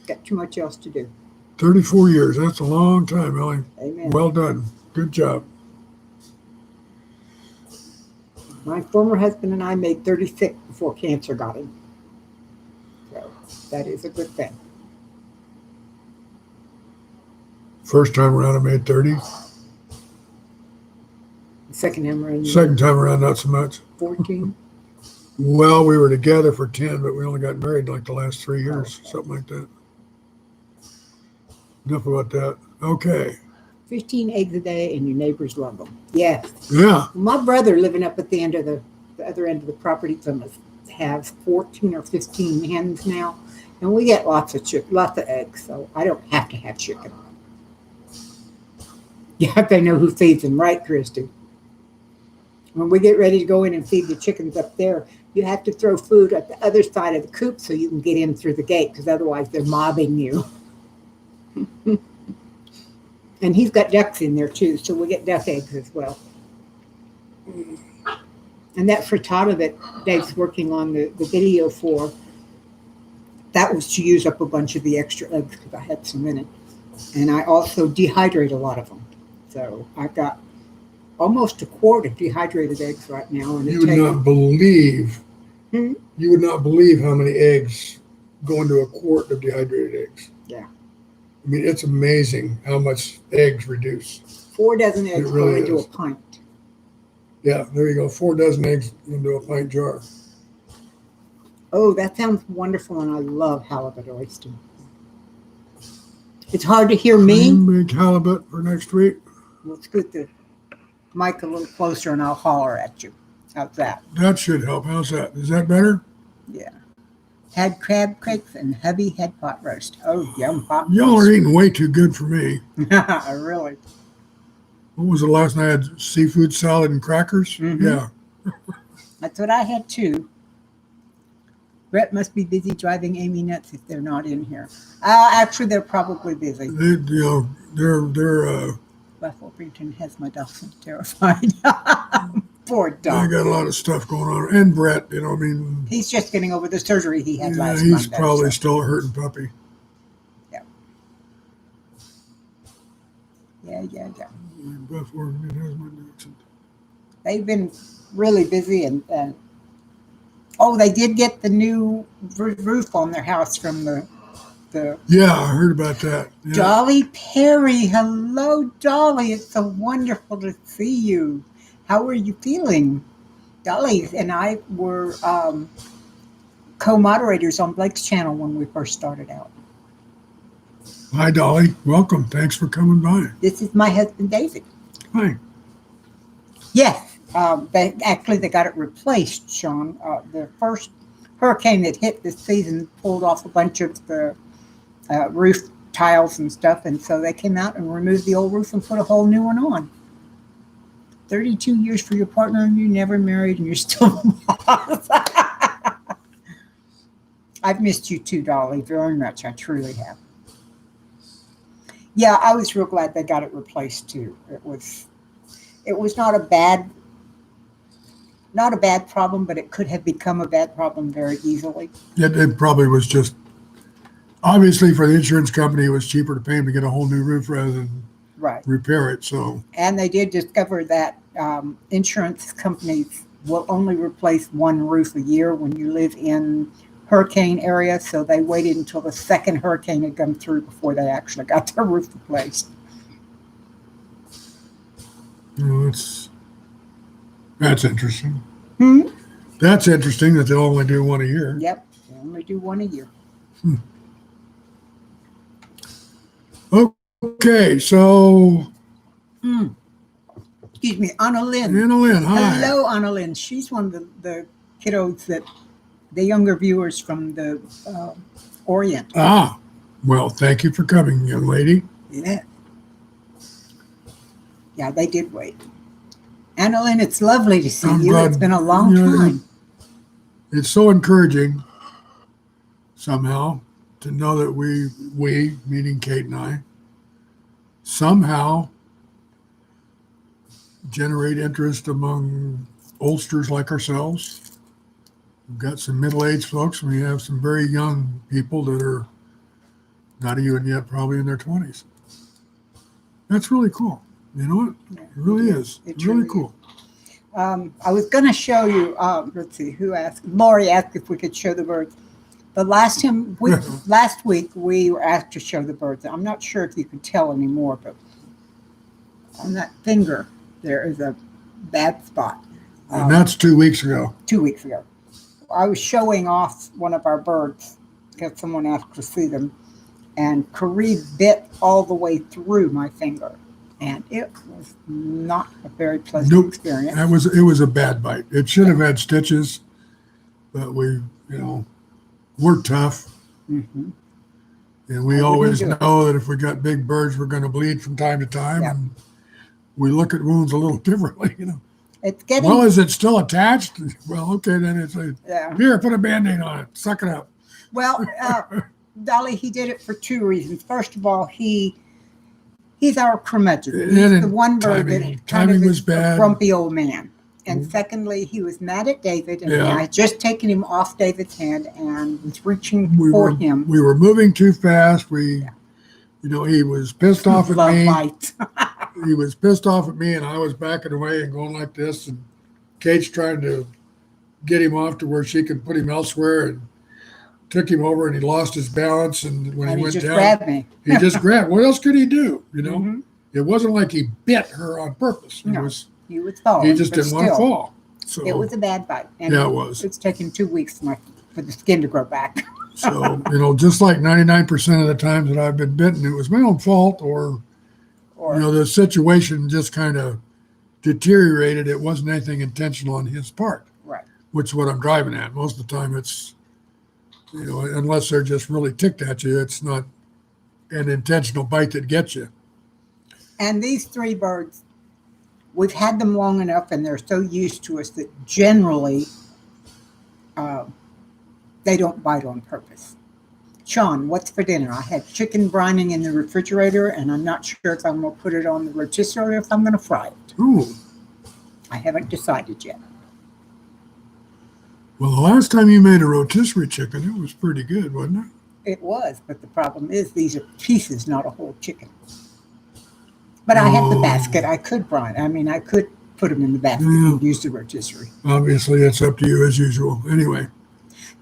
Got too much else to do. 34 years. That's a long time, Ellie. Amen. Well done. Good job. My former husband and I made 36 before cancer got him. So that is a good thing. First time around, I made 30. The second time around, Second time around, not so much. 14. Well, we were together for 10, but we only got married like the last 3 years, something like that. Enough about that. Okay. 15 eggs a day, and your neighbors love them. Yes. Yeah. My brother, living up at the end of the other end of the property from us, has 14 or 15 hens now, and we get lots of eggs. So I don't have to have chicken. You have to know who feeds them, right, Christy? When we get ready to go in and feed the chickens up there, you have to throw food at the other side of the coop so you can get in through the gate, because otherwise they're mobbing you. And he's got ducks in there too, so we get duck eggs as well. And that frittata that Dave's working on the video for, that was to use up a bunch of the extra eggs because I had some in it. And I also dehydrate a lot of them. So I've got almost a quart of dehydrated eggs right now. And You would not believe how many eggs go into a quart of dehydrated eggs. Yeah. I mean, it's amazing how much eggs reduce. 4 dozen eggs really go into is. a pint. Yeah, there you go. 4 dozen eggs into a pint jar. Oh, that sounds wonderful, and I love halibut oyster. It's hard to hear me. Big halibut for next week. Let's get the mic a little closer and I'll holler at you. How's that? That should help. How's that? Is that better? Yeah. Had crab cakes and hubby had pot roast. Oh, yum, pot roast. Y'all are eating way too good for me. Really? What was the last night? I had seafood salad and crackers. Mm-hmm. Yeah. That's what I had too. Brett must be busy driving Amy nuts if they're not in here. Actually, they're probably busy. They're Buff Orpington has my dachshund terrified. Poor dog. They got a lot of stuff going on. And Brett, I mean. He's just getting over the surgery he had last He's Monday. probably still a hurting puppy. Yeah. Yeah. Buff Orpington has my dachshund. They've been really busy and they did get the new roof on their house from the Yeah, I heard about that. Yeah. Dolly Perry. Hello, Dolly. It's so wonderful to see you. How are you feeling? Dolly and I were co-moderators on Blake's channel when we first started out. Hi, Dolly. Welcome. Thanks for coming by. This is my husband, David. Hi. Yes. They got it replaced, Sean. The first hurricane that hit this season pulled off a bunch of the roof tiles and stuff, and so they came out and removed the old roof and put a whole new one on. 32 years for your partner, and you never married, and you're still boss. I've missed you too, Dolly, very much. I truly have. Yeah, I was real glad they got it replaced too. It was not a bad problem, but it could have become a bad problem very easily. It probably was just, obviously for the insurance company, it was cheaper to pay them to get a whole new roof rather than repair it. So, and they did discover that insurance companies will only replace one roof a year when you live in hurricane area. So they waited until the second hurricane had come through before they actually got their roof replaced. That's interesting. Hmm? That's interesting that they'll only do one a year. Yep, they only do one a year. Okay, so. Excuse me, Anna Lynn. Anna Lynn, hi. Hello, Anna Lynn. She's one of the kiddos that the younger viewers from the Orient. Well, thank you for coming, young lady. Yeah. Yeah, they did wait. Anna Lynn, it's lovely to see you. It's been a long time. It's so encouraging somehow to know that we, meaning Kate and I, somehow generate interest among oldsters like ourselves. We've got some middle-aged folks, and we have some very young people that are not even yet probably in their 20s. That's really cool. You know what? It really is. It's really cool. I was going to show you, let's see, who asked? Lori asked if we could show the birds. But last week, we were asked to show the birds. I'm not sure if you can tell anymore, but on that finger, there is a bad spot. And that's 2 weeks ago. 2 weeks ago. I was showing off one of our birds because someone asked to see them, and Carrie bit all the way through my finger. And it was not a very pleasant experience. It was a bad bite. It should have had stitches, but we're tough. Mm-hmm. And we always know that if we got big birds, we're going to bleed from time to time. Yep. And we look at wounds a little differently, It's getting. Well, is it still attached? Well, okay, then it's here, put a Band-Aid on it. Suck it up. Well, Dolly, he did it for two reasons. First of all, he's our curmudgeon. He's the one bird that kind of is a grumpy old man. And secondly, he was mad at David, and I had just taken him off David's hand and was reaching for him. We were moving too fast. He was pissed off at me. He was pissed off at me, and I was backing away and going like this. And Kate's trying to get him off to where she could put him elsewhere, and took him over, and he lost his balance. And when he went down, grabbed me. He just grabbed. What else could he do? Mm-hmm. It wasn't like he bit her on purpose. He was falling. He just didn't want to fall. So it was a bad bite. And it was. It's taken 2 weeks for the skin to grow back. So, just like 99% of the times that I've been bitten, it was my own fault or the situation just kind of deteriorated, it wasn't anything intentional on his part. Right. Which is what I'm driving at. Most of the time it's, unless they're just really ticked at you, it's not an intentional bite that gets you. And these 3 birds, we've had them long enough and they're so used to us that generally they don't bite on purpose. Sean, what's for dinner? I had chicken brining in the refrigerator, and I'm not sure if I'm going to put it on the rotisserie or if I'm going to fry it. Ooh. I haven't decided yet. Well, the last time you made a rotisserie chicken, it was pretty good, wasn't it? It was, but the problem is these are pieces, not a whole chicken. But I have the basket. I could brine. I could put them in the basket and use the rotisserie. Obviously, it's up to you as usual. Anyway.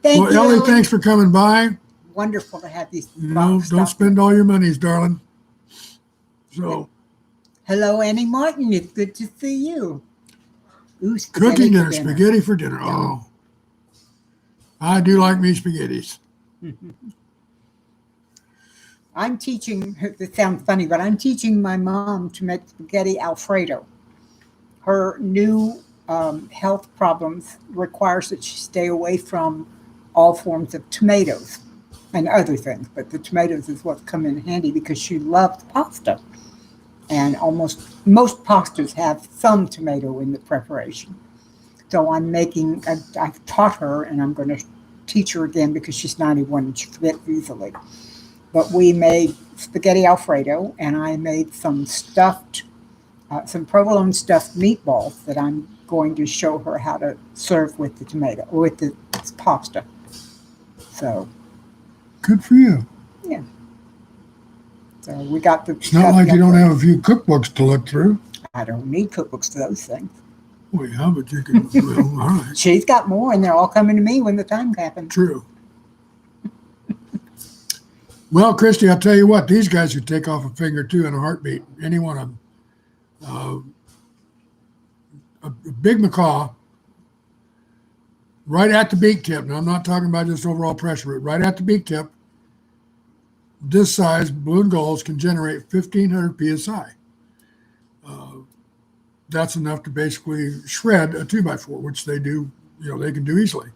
Thank you. Ellie, thanks for coming by. Wonderful to have these. Don't spend all your monies, darling. So. Hello, Annie Martin. It's good to see you. Ooh, Cooking dinner, spaghetti for dinner. Oh. I do like me spaghettis. I'm teaching, it sounds funny, but I'm teaching my mom to make spaghetti Alfredo. Her new health problems requires that she stay away from all forms of tomatoes and other things. But the tomatoes is what's come in handy because she loves pasta. And most pastas have some tomato in the preparation. So I've taught her, and I'm going to teach her again because she's 91 and she forgets easily. But we made spaghetti Alfredo, and I made some provolone stuffed meatballs that I'm going to show her how to serve with the pasta. So. Good for you. Yeah. So we got the. It's not like you don't have a few cookbooks to look through. I don't need cookbooks for those things. Well, yeah, but you can. Well, all right. She's got more, and they're all coming to me when the time happens. True. Well, Christy, I'll tell you what. These guys would take off a finger too in a heartbeat. Any one of them. A big macaw, right at the beak tip. Now, I'm not talking about just overall pressure, but right at the beak tip. This size balloon gulls can generate 1,500 psi. That's enough to basically shred a 2x4, which they do, they can do easily.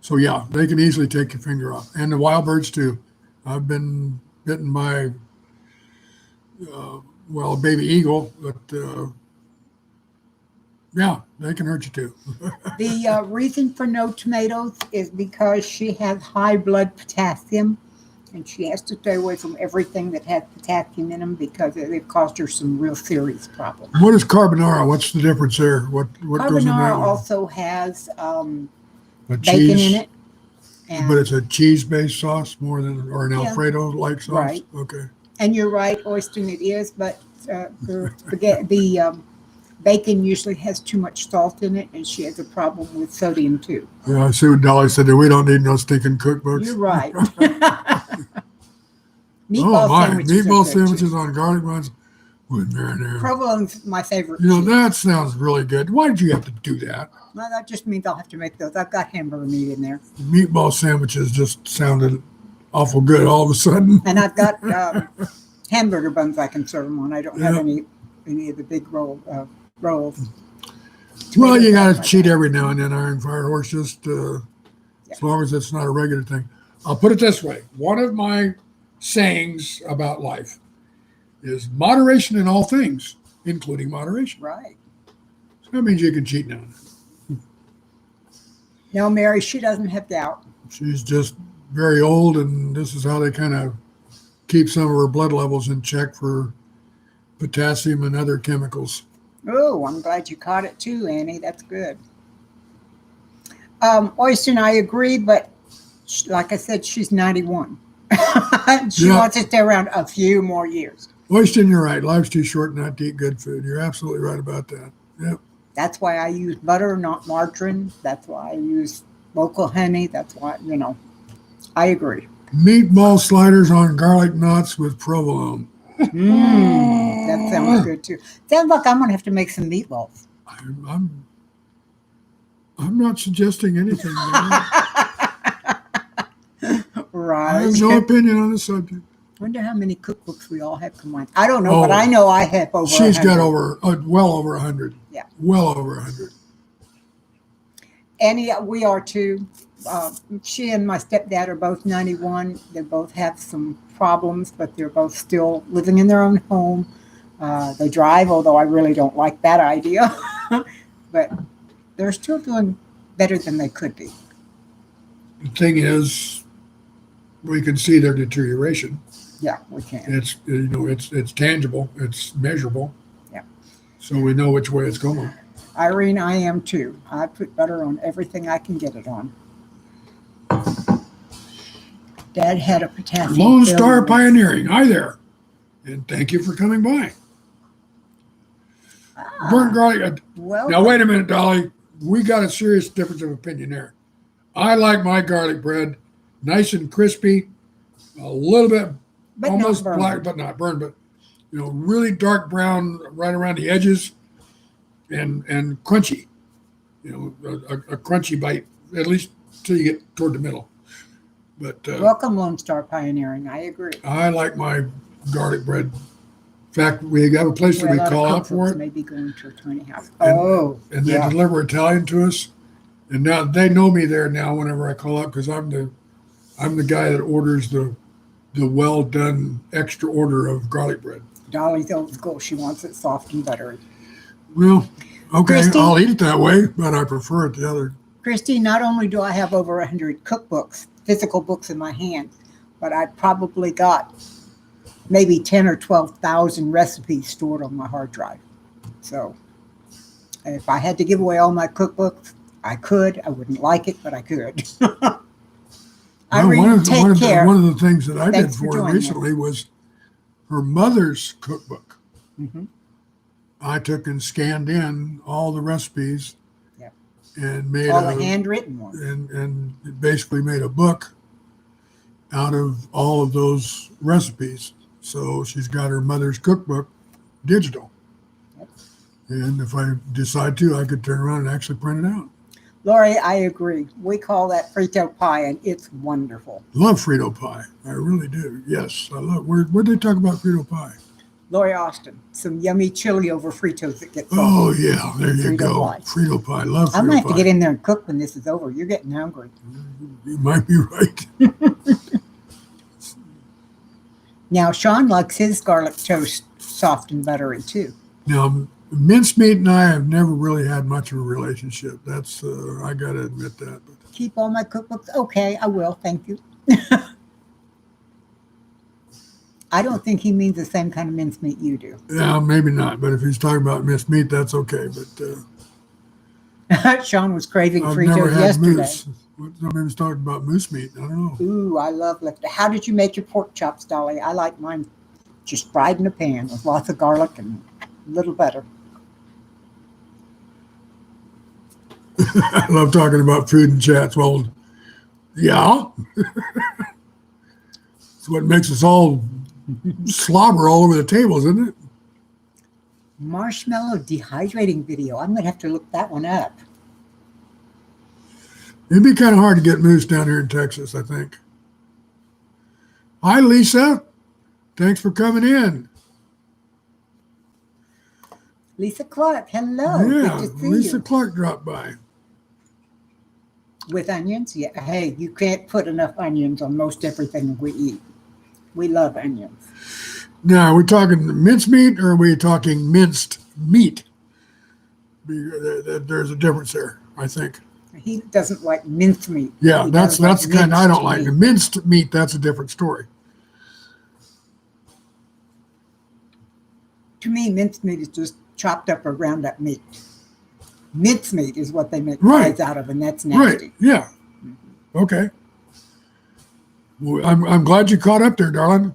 So yeah, they can easily take your finger off. And the wild birds too. I've been bitten by, a baby eagle, but yeah, they can hurt you too. The reason for no tomatoes is because she has high blood potassium. And she has to stay away from everything that has potassium in them because it caused her some real serious problems. What is carbonara? What's the difference there? What goes in that? Carbonara also has bacon in it. But it's a cheese-based sauce more than, or an Alfredo-like sauce? Right. Okay. And you're right, oyster it is, but the bacon usually has too much salt in it, and she has a problem with sodium too. Yeah, I see what Dolly said there. We don't need no stinking cookbooks. You're right. Meatball sandwiches on garlic buns with marinara. Provolone's my favorite. That sounds really good. Why did you have to do that? Well, that just means I'll have to make those. I've got hamburger meat in there. Meatball sandwiches just sounded awful good all of a sudden. And I've got hamburger buns I can serve them on. I don't have any of the big rolls. Well, you got to cheat every now and then, Iron Fire Horse, just as long as it's not a regular thing. I'll put it this way. One of my sayings about life is moderation in all things, including moderation. Right. So that means you can cheat now and then. No, Mary, she doesn't have gout. She's just very old, and this is how they kind of keep some of her blood levels in check for potassium and other chemicals. Oh, I'm glad you caught it too, Annie. That's good. Oyster and I agree, but like I said, she's 91. She wants to stay around a few more years. Oyster, you're right. Life's too short not to eat good food. You're absolutely right about that. Yep. That's why I use butter, not margarine. That's why I use local honey. That's why, I agree. Meatball sliders on garlic knots with provolone. That sounds good too. Sounds like I'm going to have to make some meatballs. I'm not suggesting anything. Right. I have no opinion on the subject. Wonder how many cookbooks we all have combined. I don't know, but I know I have over. She's 100. got well over 100. Yeah, well over 100. Annie, we are too. She and my stepdad are both 91. They both have some problems, but they're both still living in their own home. They drive, although I really don't like that idea. But they're still doing better than they could be. The thing is, we can see their deterioration. Yeah, we can. It's tangible. It's measurable. Yeah. So we know which way it's going. Irene, I am too. I put butter on everything I can get it on. Dad had a potassium. Lone Star Pioneering. Hi there. And thank you for coming by. Burnt garlic. Well, now, wait a minute, Dolly. We got a serious difference of opinion there. I like my garlic bread nice and crispy, a little bit but almost black, but not burned, but really dark brown right around the edges and crunchy. A crunchy bite, at least till you get toward the middle. But welcome, Lone Star Pioneering. I agree. I like my garlic bread. In fact, we have a place that we call out for it. Maybe going to a tiny house. And they deliver Italian to us. And now they know me there now whenever I call up because I'm the guy that orders the well done extra order of garlic bread. Dolly's old school. She wants it soft and buttery. Well, okay, Christy, I'll eat it that way, but I prefer it the other. Christy, not only do I have over 100 cookbooks, physical books in my hand, but I probably got maybe 10 or 12,000 recipes stored on my hard drive. So if I had to give away all my cookbooks, I could. I wouldn't like it, but I could. One of the things that I did for her recently was her mother's cookbook. Mm-hmm. I took and scanned in all the recipes and made all the handwritten ones. And basically made a book out of all of those recipes. So she's got her mother's cookbook digital. Yep. And if I decide to, I could turn around and actually print it out. Lori, I agree. We call that Frito pie, and it's wonderful. Love Frito pie. I really do. Yes, I love. Where'd they talk about Frito pie? Lori Austin. Some yummy chili over Fritos that gets. Oh yeah, there you go. Pie. Frito pie. Love Frito pie. I'm gonna have to get in there and cook when this is over. You're getting hungry. You might be right. Now Sean likes his garlic toast soft and buttery too. Now, mincemeat and I have never really had much of a relationship. That's I got to admit that. But. Keep all my cookbooks. Okay, I will. Thank you. I don't think he means the same kind of mincemeat you do. Yeah, maybe not. But if he's talking about mincemeat, that's okay. But Sean was craving Fritos yesterday. Moose. Somebody was talking about moose meat. I don't know. Ooh, I love leftover. How did you make your pork chops, Dolly? I like mine just fried in a pan with lots of garlic and a little butter. I love talking about food and chats. Well, yeah. It's what makes us all slobber all over the tables, isn't it? Marshmallow dehydrating video. I'm going to have to look that one up. It'd be kind of hard to get moose down here in Texas, I think. Hi, Lisa. Thanks for coming in. Lisa Clark, hello. Yeah, good to see Lisa you. Clark dropped by. With onions? Yeah. Hey, you can't put enough onions on most everything we eat. We love onions. Now, are we talking mincemeat or are we talking minced meat? There's a difference there, I think. He doesn't like mincemeat. Yeah, that's the kind I don't like. The minced meat, that's a different story. To me, minced meat is just chopped up or ground up meat. Mincemeat is what they make pies out of, and that's nasty. Right, yeah. Mm-hmm. Okay. Well, I'm glad you caught up there, darling.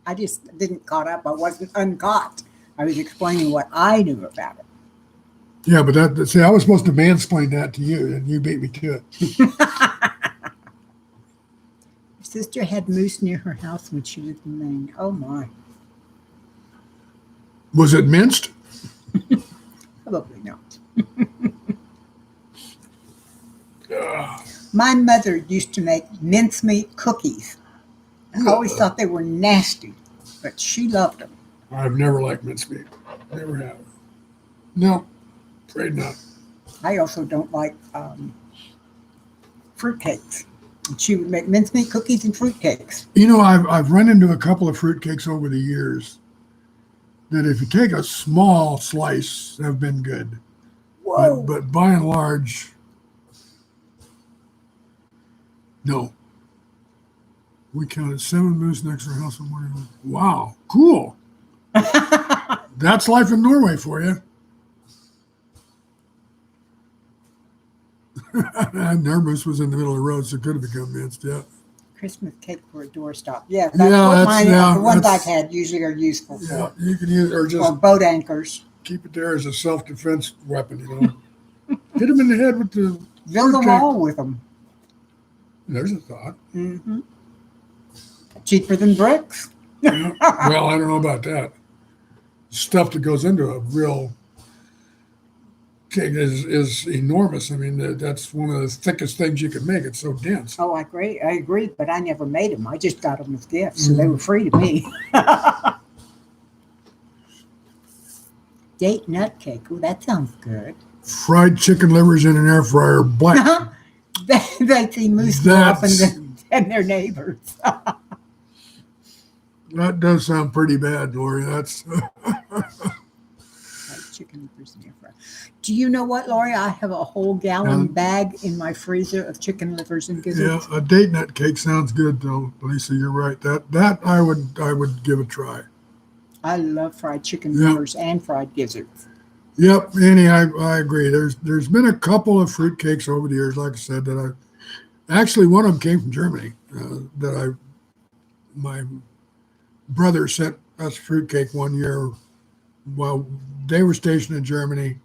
I just didn't caught up. I wasn't uncaught. I was explaining what I knew about it. Yeah, but I was supposed to mansplain that to you, and you beat me to it. Your sister had moose near her house when she lived in Maine. Oh, my. Was it minced? Probably not. My mother used to make mincemeat cookies, I always thought they were nasty, but she loved them. I've never liked mincemeat. Never have. No, afraid not. I also don't like fruitcakes. She would make mincemeat cookies and fruitcakes. You know, I've run into a couple of fruitcakes over the years that if you take a small slice have been good. Whoa. But by and large, no. We counted 7 moose next to our house in the morning. Wow, cool. That's life in Norway for you. And their moose was in the middle of the road, so it could have become minced, yeah. Christmas cake for a doorstop. Yeah, that's what mine, the ones I've had usually are useful for. Yeah, you can use it, or just boat anchors. Keep it there as a self-defense weapon, you know. Hit them in the head with the build a wall with them. There's a thought. Mm-hmm. Cheaper than bricks. Yeah. Well, I don't know about that. Stuff that goes into a real cake is enormous. I mean, that's one of the thickest things you can make. It's so dense. Oh, I agree, but I never made them. I just got them as gifts, so they were free to me. Date nut cake. Oh, that sounds good. Fried chicken livers in an air fryer. Black. They see moose more often than their neighbors. That does sound pretty bad, Lori. That's chicken livers in the air fryer. Do you know what, Lori? I have a whole gallon bag in my freezer of chicken livers and gizzards. Yeah, a date nut cake sounds good, though, Lisa. You're right. That I would give a try. I love fried chicken livers and fried gizzards. Yep, Annie, I agree. There's been a couple of fruitcakes over the years, like I said, that actually one of them came from Germany. My brother sent us fruitcake one year while they were stationed in Germany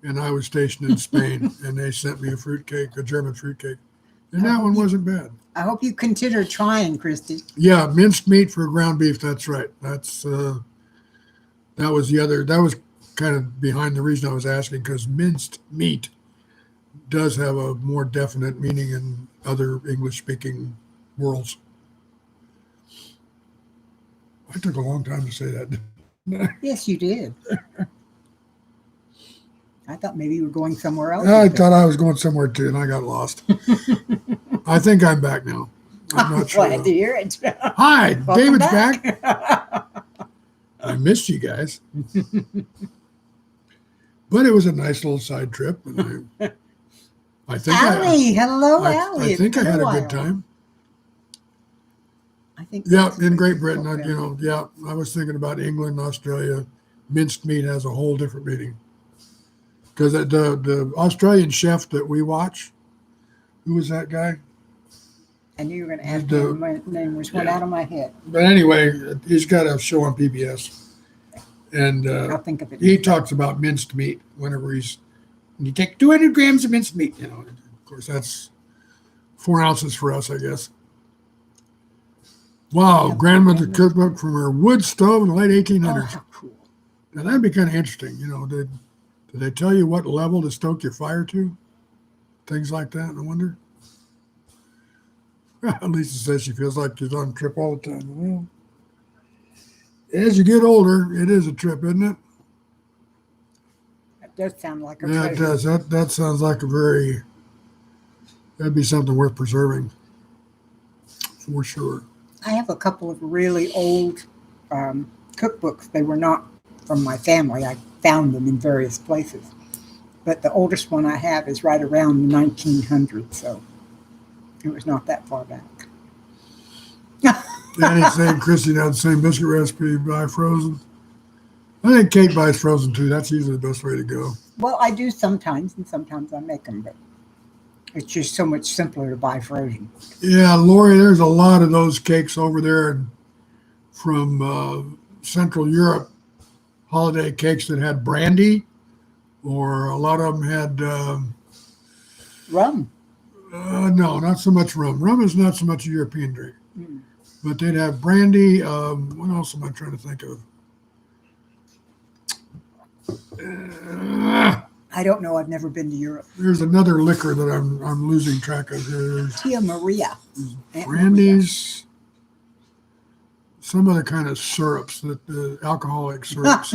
and I was stationed in Spain, and they sent me a German fruitcake. And that one wasn't bad. I hope you consider trying, Christy. Yeah, minced meat for ground beef. That's right. That was kind of behind the reason I was asking, because minced meat does have a more definite meaning in other English-speaking worlds. I took a long time to say that. Yes, you did. I thought maybe you were going somewhere else. I thought I was going somewhere too, and I got lost. I think I'm back now. I'm not sure. Glad to hear it. Hi, David's back. I missed you guys. But it was a nice little side trip. And I think Allie, hello, Allie. I think I had a good time. I think. Yeah, in Great Britain, I was thinking about England, Australia. Minced meat has a whole different meaning. Because the Australian chef that we watch, who was that guy? I knew you were going to ask me. My name was went out of my head. But anyway, he's got a show on PBS. And I'll think of it. He talks about minced meat whenever you take 200 grams of minced meat. You know, of course, that's 4 ounces for us, I guess. Wow, grandmother cookbook from her wood stove in the late 1800s. Oh, how cool. Now, that'd be kind of interesting. You know, did they tell you what level to stoke your fire to? Things like that, I wonder. Lisa says she feels like she's on a trip all the time. Well, as you get older, it is a trip, isn't it? That does sound like a treasure. It does. That sounds like that'd be something worth preserving, for sure. I have a couple of really old cookbooks. They were not from my family. I found them in various places. But the oldest one I have is right around 1900, so it was not that far back. Danny's saying Christy had the same biscuit recipe, buy frozen. I think Kate buys frozen too. That's usually the best way to go. Well, I do sometimes, and sometimes I make them, but it's just so much simpler to buy frozen. Yeah, Lori, there's a lot of those cakes over there from Central Europe, holiday cakes that had brandy, or a lot of them had rum. No, not so much rum. Rum is not so much a European drink. Mm. But they'd have brandy. What else am I trying to think of? I don't know. I've never been to Europe. There's another liquor that I'm losing track of here. Tia Maria. Brandies. some of the kind of syrups, the alcoholic syrups.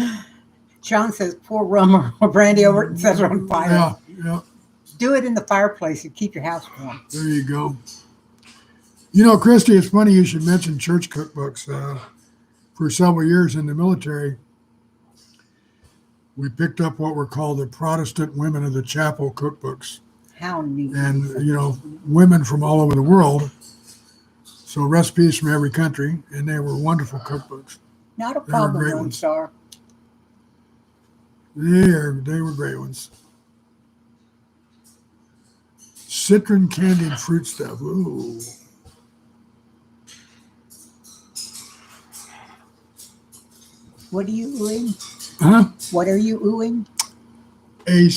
Sean says, pour rum or brandy over it and set it on fire. Yeah, yeah. Do it in the fireplace and keep your house warm. There you go. You know, Christy, it's funny you should mention church cookbooks. For several years in the military, we picked up what were called the Protestant Women of the Chapel cookbooks. How neat. And, you know, women from all over the world. So recipes from every country, and they were wonderful cookbooks. Not a problem, great Lone ones. Star. They were great ones. Citron candied fruit stuff. Ooh. What are you oohing? Huh? What are you oohing? A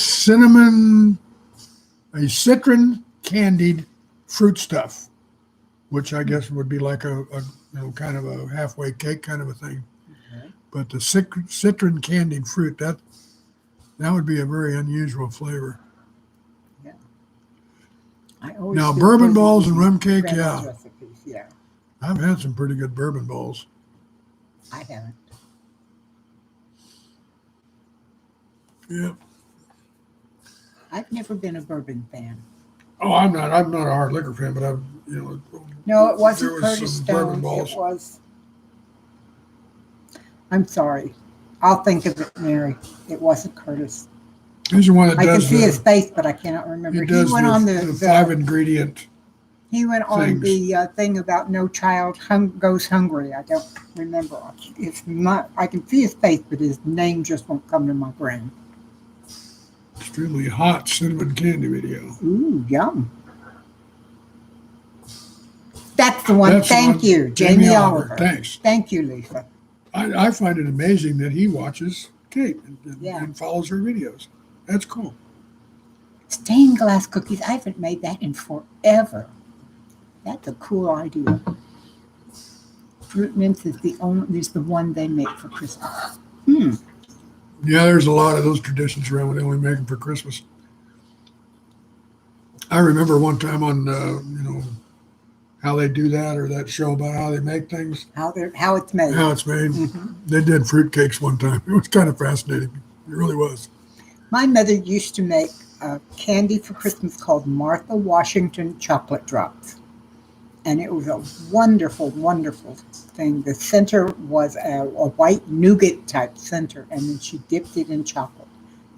citron candied fruit stuff, which I guess would be like a kind of a halfway cake kind of a thing. Okay. But the citron candied fruit, that would be a very unusual flavor. Yeah. I always Now bourbon balls and rum cake, yeah. Recipes, yeah. I've had some pretty good bourbon balls. I haven't. Yeah. I've never been a bourbon fan. Oh, I'm not a hard liquor fan, but I've, No, it wasn't there was Curtis some bourbon Stone's. balls. It was. I'm sorry. I'll think of it, Mary. It wasn't Curtis. He's the one that I can does see his face, but I cannot remember. He does went on the 5-ingredient. He went on things. the thing about no child goes hungry. I don't remember. It's not. I can see his face, but his name just won't come to my brain. Extremely hot cinnamon candy video. Ooh, yum. That's the one. That's the Thank one. you, Jamie Oliver. Thanks. Thank you, Lisa. I find it amazing that he watches Kate Yeah. and follows her videos. That's cool. Stained glass cookies. I haven't made that in forever. That's a cool idea. Fruit mince is the one they make for Christmas. Yeah, there's a lot of those traditions around where they only make them for Christmas. I remember one time on, how they do that, or that show about how they make things. How it's made. How it's made. Mm-hmm. They did fruit cakes one time. It was kind of fascinating. It really was. My mother used to make a candy for Christmas called Martha Washington chocolate drops. And it was a wonderful, wonderful thing. The center was a white nougat type center, and then she dipped it in chocolate.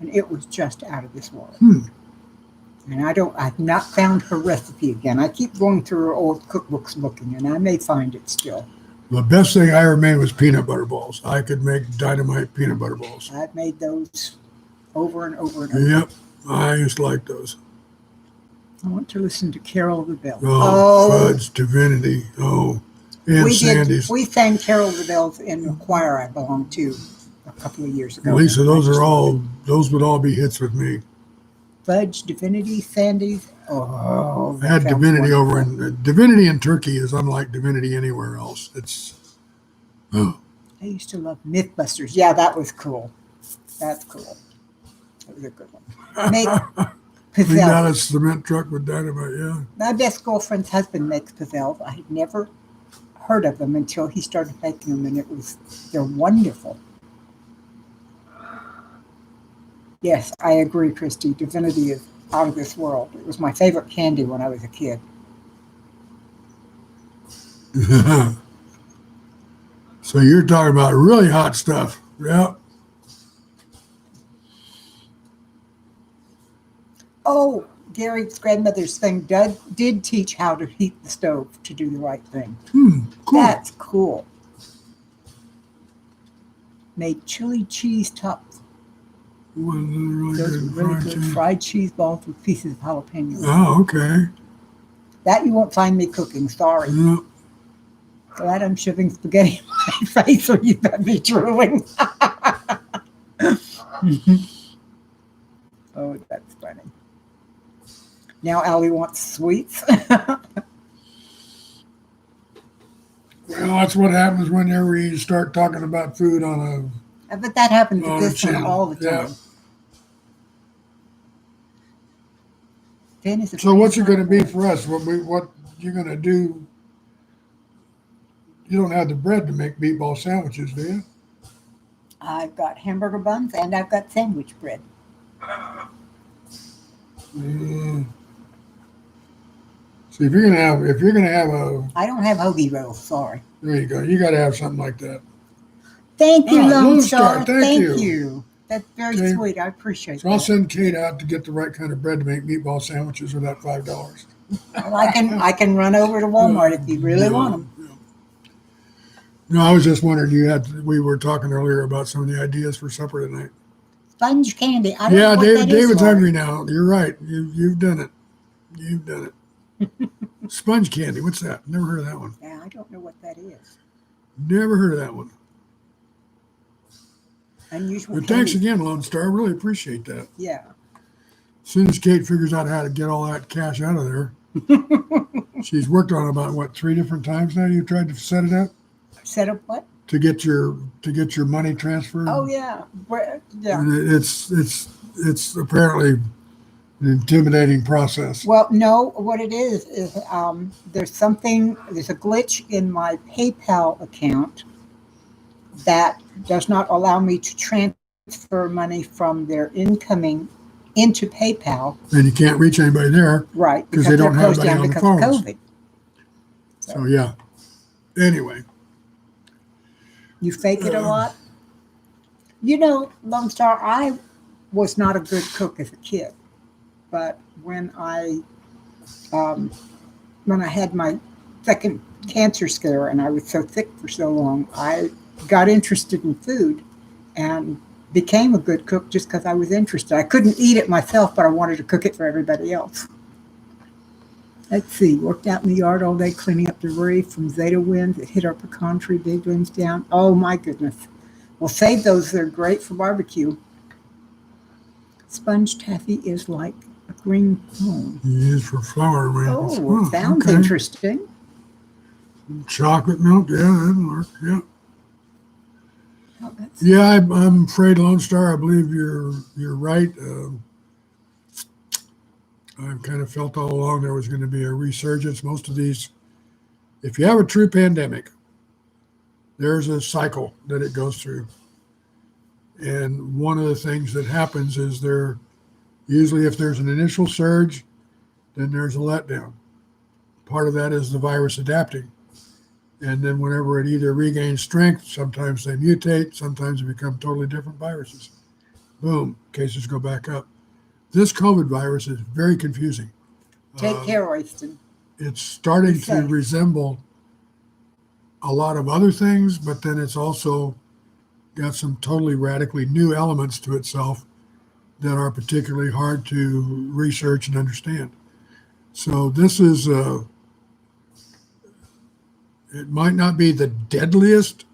And it was just out of this world. And I've not found her recipe again. I keep going through her old cookbooks looking, and I may find it still. The best thing I ever made was peanut butter balls. I could make dynamite peanut butter balls. I've made those over and over and over. Yep, I used to like those. I want to listen to Carol the Bells. Oh, Fudge, Divinity. Oh, and Sandy's. We sang Carol the Bells in a choir I belonged to a couple of years ago. Lisa, those would all be hits with me. Fudge, Divinity, Sandy's. Oh, I had Divinity over in Divinity in Turkey is unlike Divinity anywhere else. I used to love Mythbusters. Yeah, that was cool. That's cool. That was a good one. Make We got a cement truck with dynamite, yeah. My best girlfriend's husband makes pizzelles. I had never heard of them until he started making them, and they're wonderful. Yes, I agree, Christy. Divinity is out of this world. It was my favorite candy when I was a kid. So you're talking about really hot stuff. Yeah. Oh, Gary's grandmother's thing did teach how to heat the stove to do the right thing. Cool. That's cool. Made chili cheese tops. Those were really good fried cheese balls with pieces of jalapeno. Oh, okay. That you won't find me cooking, sorry. Yeah. Glad I'm shoving spaghetti in my face or you better be drooling. Oh, that's funny. Now Allie wants sweets. Well, that's what happens whenever you start talking about food on But that happens with this one channel. all the time. Yeah. So what's it going to be for us? What you're going to do? You don't have the bread to make meatball sandwiches, do you? I've got hamburger buns and I've got sandwich bread. Mm. So if you're gonna have a, I don't have hoagie rolls, sorry. there you go. You got to have something like that. Thank you, Lone Star. Thank you. you. That's very Okay. sweet. I appreciate So I'll that. send Kate out to get the right kind of bread to make meatball sandwiches with that $5. Well, I can run over to Walmart if you really want them. No, I was just wondering. We were talking earlier about some of the ideas for supper tonight. Sponge candy. I don't know what David's that is, hungry now. You're right. You've done it. You've done it. Sponge candy. What's that? Never heard of that one. Yeah, I don't know what that is. Never heard of that one. Unusual. But thanks again, Lone Star. I really appreciate that. Yeah. As soon as Kate figures out how to get all that cash out of there, she's worked on it about 3 different times now. You've tried to set it up. Set up what? To get your money transferred. Oh yeah, yeah. And it's apparently an intimidating process. Well, no, what it is there's a glitch in my PayPal account that does not allow me to transfer money from their incoming into PayPal. And you can't reach anybody there. Right. Because they don't have anybody on the phones. Of COVID. So yeah. Anyway. You fake it a lot? You know, Lone Star, I was not a good cook as a kid. But when I had my second cancer scare and I was so sick for so long, I got interested in food and became a good cook just because I was interested. I couldn't eat it myself, but I wanted to cook it for everybody else. Let's see, worked out in the yard all day cleaning up debris from Zeta winds that hit our pecan tree, big winds down. Oh my goodness. We'll save those. They're great for barbecue. Sponge taffy is like a green cone. Used for flour arrangements. Oh, sounds interesting. Chocolate milk, yeah, that'll work, yeah. Oh, yeah, I'm afraid, Lone Star, I believe you're right. I've kind of felt all along there was going to be a resurgence. Most of these, if you have a true pandemic, there's a cycle that it goes through. And one of the things that happens is usually if there's an initial surge, then there's a letdown. Part of that is the virus adapting. And then whenever it either regains strength, sometimes they mutate, sometimes they become totally different viruses. Boom, cases go back up. This COVID virus is very confusing. Take care, Royston. It's starting to resemble a lot of other things, but then it's also got some totally radically new elements to itself that are particularly hard to research and understand. So this is, it might not be the deadliest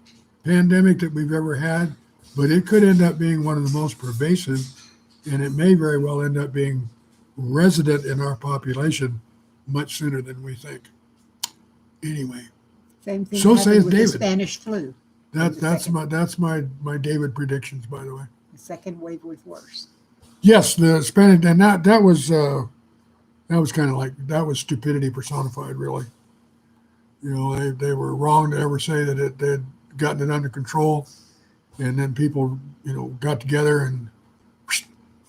pandemic that we've ever had, but it could end up being one of the most pervasive, and it may very well end up being resident in our population much sooner than we think. Anyway, same thing so says with David. the Spanish flu. That's my David predictions, by the way. The second wave was worse. Yes, the Spanish, and that was kind of like, that was stupidity personified, really. You know, they were wrong to ever say that they'd gotten it under control, and then people, got together and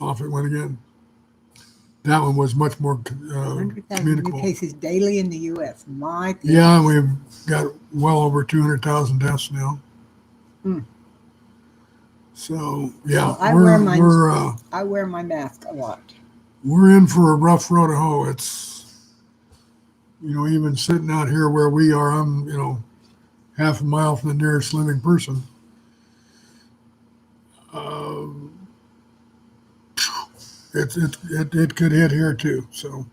off it went again. That one was much more 100,000 communicable. new cases daily in the U.S. My goodness. Yeah, we've got well over 200,000 deaths now. So yeah, I wear my mask a lot. We're in for a rough road to hoe. It's, even sitting out here where we are, I'm, half a mile from the nearest living person. It could hit here too. So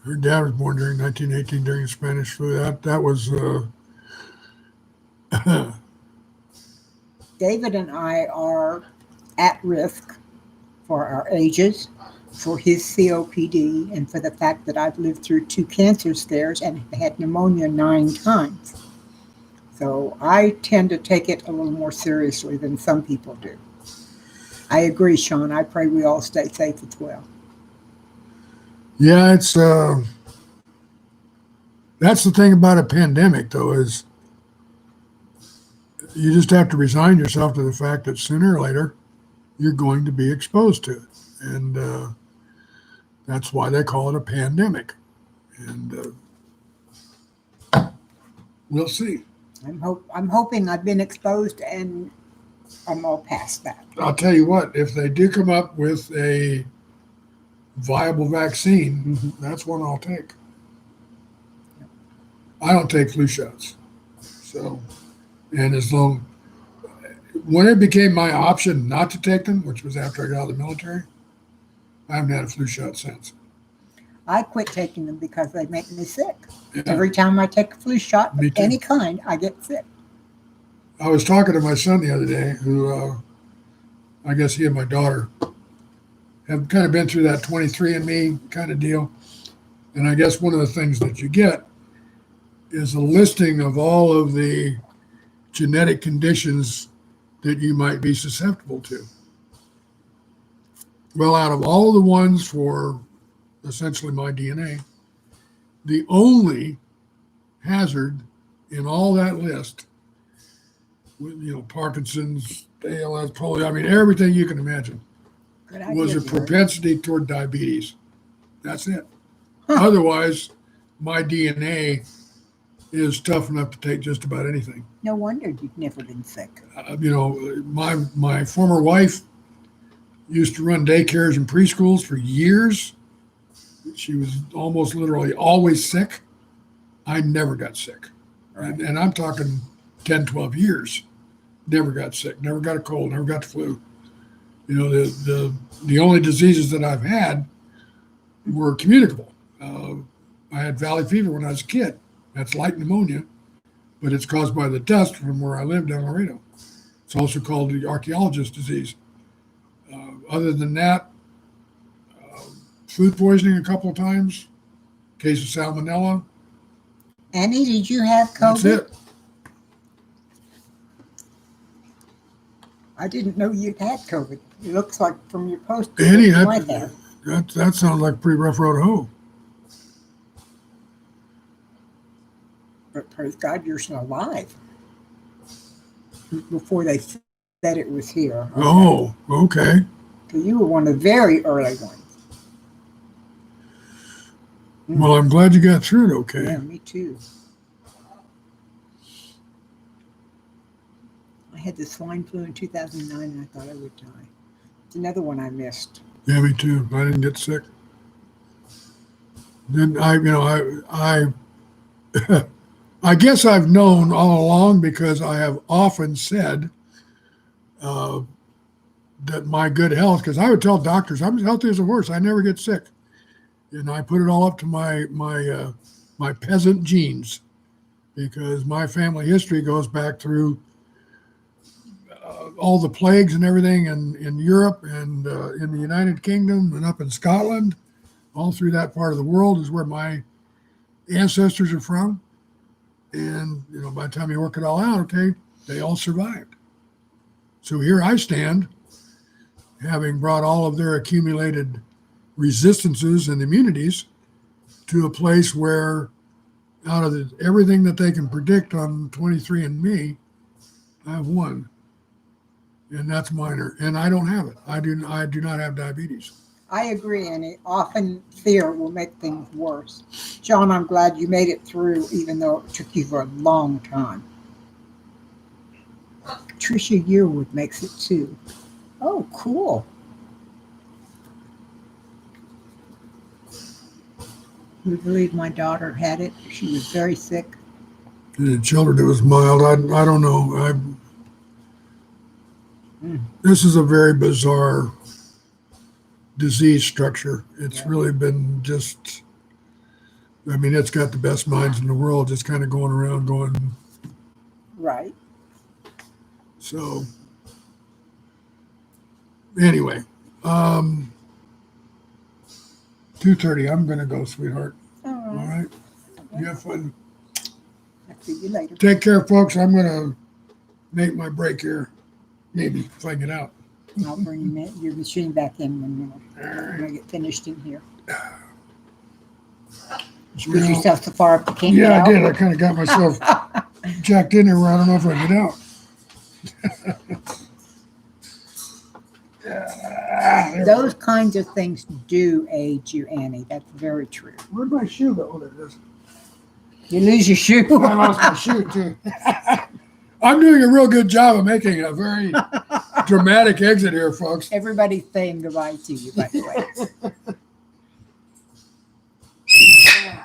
her dad was born during 1918 during the Spanish flu. That was David and I are at risk for our ages, for his COPD, and for the fact that I've lived through 2 cancer scares and had pneumonia 9 times. So I tend to take it a little more seriously than some people do. I agree, Sean. I pray we all stay safe as well. Yeah, it's That's the thing about a pandemic, though, is you just have to resign yourself to the fact that sooner or later you're going to be exposed to it. And that's why they call it a pandemic. And we'll see. I'm hoping I've been exposed and I'm all past that. I'll tell you what, if they do come up with a viable vaccine, that's one I'll take. I don't take flu shots. So, and when it became my option not to take them, which was after I got out of the military, I haven't had a flu shot since. I quit taking them because they make me sick. Yeah. Every time I take a flu shot of any kind, I get sick. I was talking to my son the other day, who I guess he and my daughter have kind of been through that 23andMe kind of deal. And I guess one of the things that you get is a listing of all of the genetic conditions that you might be susceptible to. Well, out of all the ones for essentially my DNA, the only hazard in all that list, Parkinson's, ALS, polio, I mean, everything you can imagine, was a propensity toward diabetes. That's it. Huh. Otherwise, my DNA is tough enough to take just about anything. No wonder you've never been sick. My former wife used to run daycares and preschools for years. She was almost literally always sick. I never got sick. Right. And I'm talking 10, 12 years. Never got sick, never got a cold, never got the flu. The only diseases that I've had were communicable. I had valley fever when I was a kid. That's light pneumonia, but it's caused by the dust from where I live down Laredo. It's also called the archaeologist disease. Other than that, food poisoning a couple of times, case of salmonella. Annie, did you have COVID? That's it. I didn't know you had COVID. It looks like from your post. Annie, that sounds like a pretty rough road to hoe. But praise God, you're still alive. Before they said it was here. Okay. Oh, okay. So you were one of the very early ones. Well, I'm glad you got through it okay. Yeah, me too. I had the swine flu in 2009 and I thought I would die. It's another one I missed. Yeah, me too. I didn't get sick. Then I guess I've known all along because I have often said that my good health, because I would tell doctors I'm as healthy as a horse. I never get sick. And I put it all up to my peasant genes, because my family history goes back through all the plagues and everything in Europe and in the United Kingdom and up in Scotland. All through that part of the world is where my ancestors are from. And, by the time you work it all out, okay, they all survived. So here I stand, having brought all of their accumulated resistances and immunities to a place where out of everything that they can predict on 23andMe, I have one. And that's minor. And I don't have it. I do not have diabetes. I agree, and often fear will make things worse. John, I'm glad you made it through, even though it took you for a long time. Tricia Yearwood makes it too. Oh, cool. We believe my daughter had it. She was very sick. In children, it was mild. I don't know. This is a very bizarre disease structure. It's really been just, it's got the best minds in the world just kind of going around going. Right. So, anyway, 2:30, I'm going to go, sweetheart. All right. You have fun. I'll see you later. Take care, folks. I'm going to make my break here. Maybe, if I get out. I'll bring your machine back in when I get finished in here. Put yourself so far up you can't Yeah, get out. I did. I kind of got myself jacked in there where I don't know if I get out. Those kinds of things do age you, Annie. That's very true. Where'd my shoe go? Oh, there it is. You lose your shoe. I lost my shoe, too. I'm doing a real good job of making a very dramatic exit here, folks. Everybody's saying goodbye to you, by the way.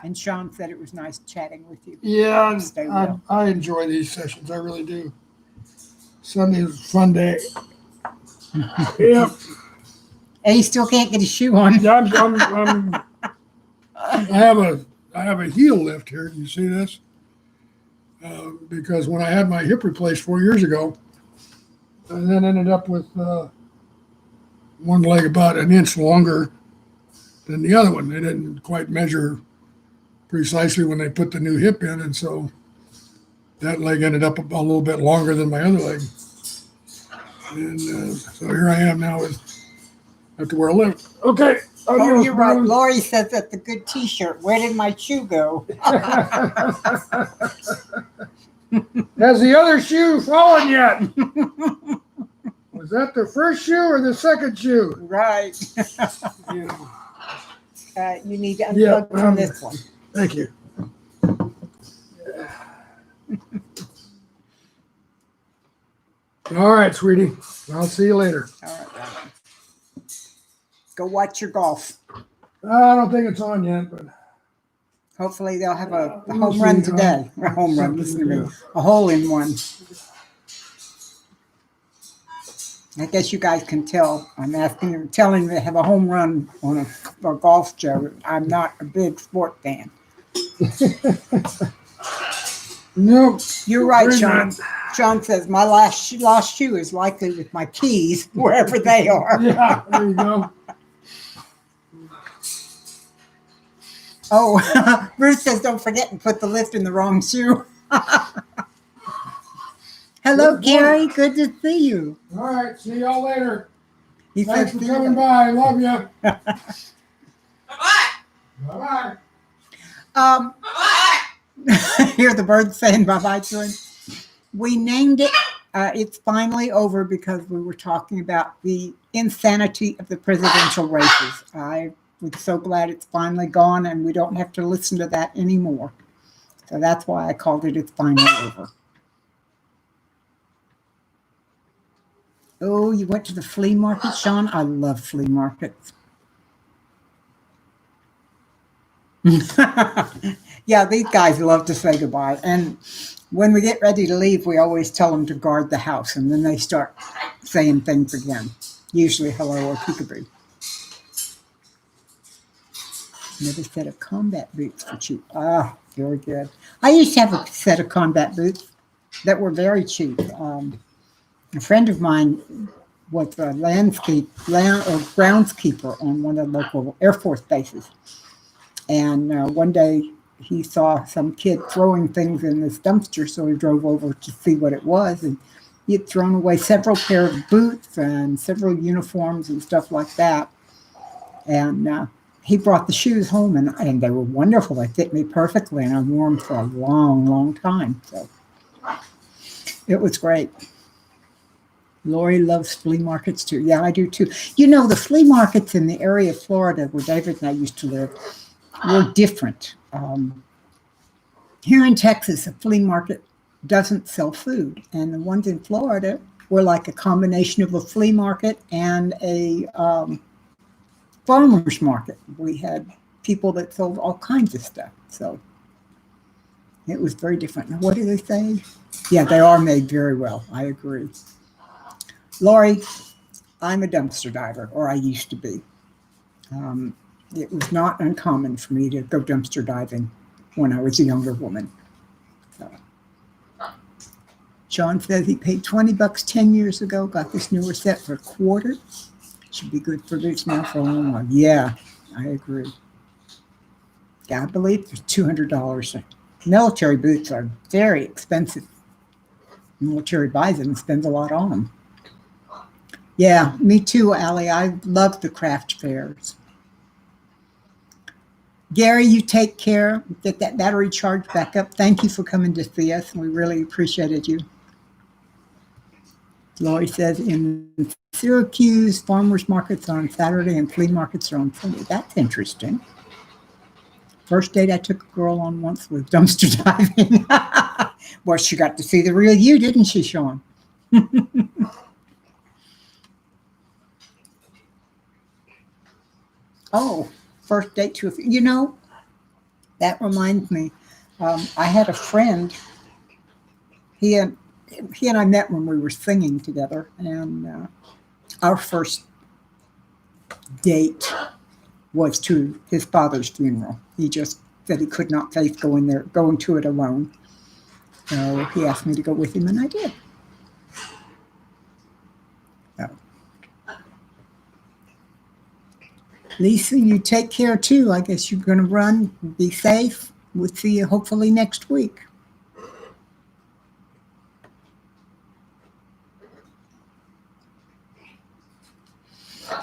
And Sean said it was nice chatting with you. Yeah, Stay well. I enjoy these sessions. I really do. Sunday is a fun day. Yep. And he still can't get his shoe on. Yeah, I have a heel lift here. You see this? Because when I had my hip replaced 4 years ago, I then ended up with one leg about an inch longer than the other one. They didn't quite measure precisely when they put the new hip in, and so that leg ended up a little bit longer than my other leg. And so here I am now with I have to wear a lift. Okay. Oh, you're right. Lori says that's a good T-shirt. Where did my shoe go? Has the other shoe fallen yet? Was that the first shoe or the second shoe? Right. Yeah. You need to unplug from this one. Thank you. All right, sweetie. I'll see you later. All right, darling. Go watch your golf. I don't think it's on yet, but hopefully they'll have a we'll home run see. today. A home run, listen to me. A hole in one. I guess you guys can tell. I'm telling them to have a home run on a golf show. I'm not a big sport fan. Nope. You're right, We're Sean. not. Sean says my lost shoe is likely with my keys, wherever they are. Yeah, there you go. Oh, Bruce says don't forget to put the lift in the wrong shoe. Hello, Gary. Good to see you. All right, see y'all later. He Thanks says, for coming by. Love you. Bye-bye. Bye-bye. Bye-bye. Hear the birds saying bye-bye to him. We named it. It's finally over because we were talking about the insanity of the presidential races. I was so glad it's finally gone and we don't have to listen to that anymore. So that's why I called it It's Finally Over. Oh, you went to the flea market, Sean? I love flea markets. Yeah, these guys love to say goodbye. And when we get ready to leave, we always tell them to guard the house. And then they start saying things again. Usually hello or peekaboo. Another set of combat boots for cheap. Ah, very good. I used to have a set of combat boots that were very cheap. A friend of mine was a groundskeeper on one of the local Air Force bases. And one day he saw some kid throwing things in this dumpster, so he drove over to see what it was. And he had thrown away several pair of boots and several uniforms and stuff like that. And he brought the shoes home, and they were wonderful. They fit me perfectly, and I wore them for a long, long time. So it was great. Lori loves flea markets too. Yeah, I do too. You know, the flea markets in the area of Florida where David and I used to live were different. Here in Texas, a flea market doesn't sell food. And the ones in Florida were like a combination of a flea market and a farmer's market. We had people that sold all kinds of stuff. So it was very different. Now, what do they say? Yeah, they are made very well. I agree. Lori, I'm a dumpster diver, or I used to be. It was not uncommon for me to go dumpster diving when I was a younger woman. So. Sean says he paid $20 10 years ago, got this newer set for $25. Should be good for boots now for a long while. Yeah, I agree. Yeah, I believe it's $200. Military boots are very expensive. Military buys them and spends a lot on them. Yeah, me too, Allie. I love the craft fairs. Gary, you take care. Get that battery charged back up. Thank you for coming to see us. We really appreciated you. Lori says in Syracuse, farmers markets are on Saturday and flea markets are on Sunday. That's interesting. First date I took a girl on once was dumpster diving. Well, she got to see the real you, didn't she, Sean? Oh, first date to a, that reminds me. I had a friend. He and I met when we were singing together, and our first date was to his father's funeral. He just said he could not face going to it alone. So he asked me to go with him, and I did. So. Lisa, you take care too. I guess you're going to run. Be safe. We'll see you hopefully next week.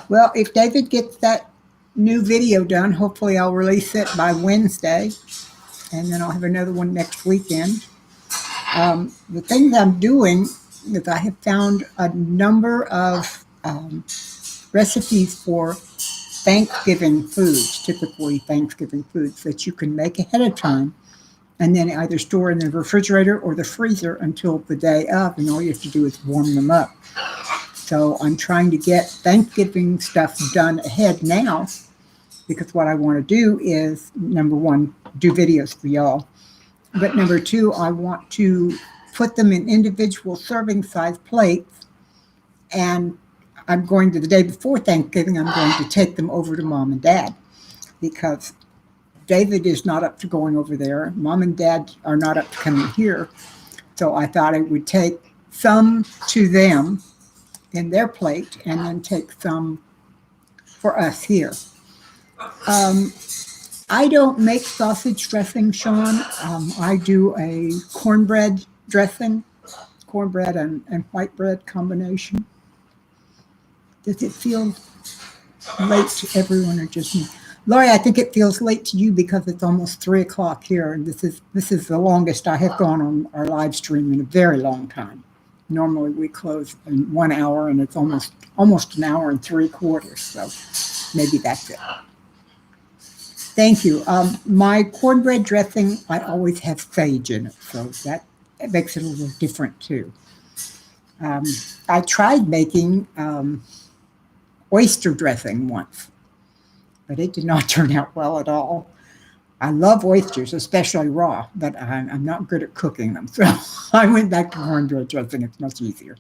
Well, if David gets that new video done, hopefully I'll release it by Wednesday, and then I'll have another one next weekend. The thing I'm doing is I have found a number of recipes for Thanksgiving foods, typically Thanksgiving foods that you can make ahead of time and then either store in the refrigerator or the freezer until the day of, and all you have to do is warm them up. So I'm trying to get Thanksgiving stuff done ahead now, because what I want to do is, number one, do videos for y'all. But number two, I want to put them in individual serving size plates, and I'm going to, the day before Thanksgiving, I'm going to take them over to Mom and Dad, because David is not up to going over there. Mom and Dad are not up to coming here. So I thought I would take some to them in their plate and then take some for us here. I don't make sausage dressing, Sean. I do a cornbread dressing, cornbread and white bread combination. Does it feel late to everyone or just me? Lori, I think it feels late to you because it's almost 3 o'clock here, and this is the longest I have gone on our live stream in a very long time. Normally we close in 1 hour, and it's almost an hour and 3/4. So maybe that's it. Thank you. My cornbread dressing, I always have sage in it, so that makes it a little different too. I tried making oyster dressing once, but it did not turn out well at all. I love oysters, especially raw, but I'm not good at cooking them. So I went back to cornbread dressing. It's much easier.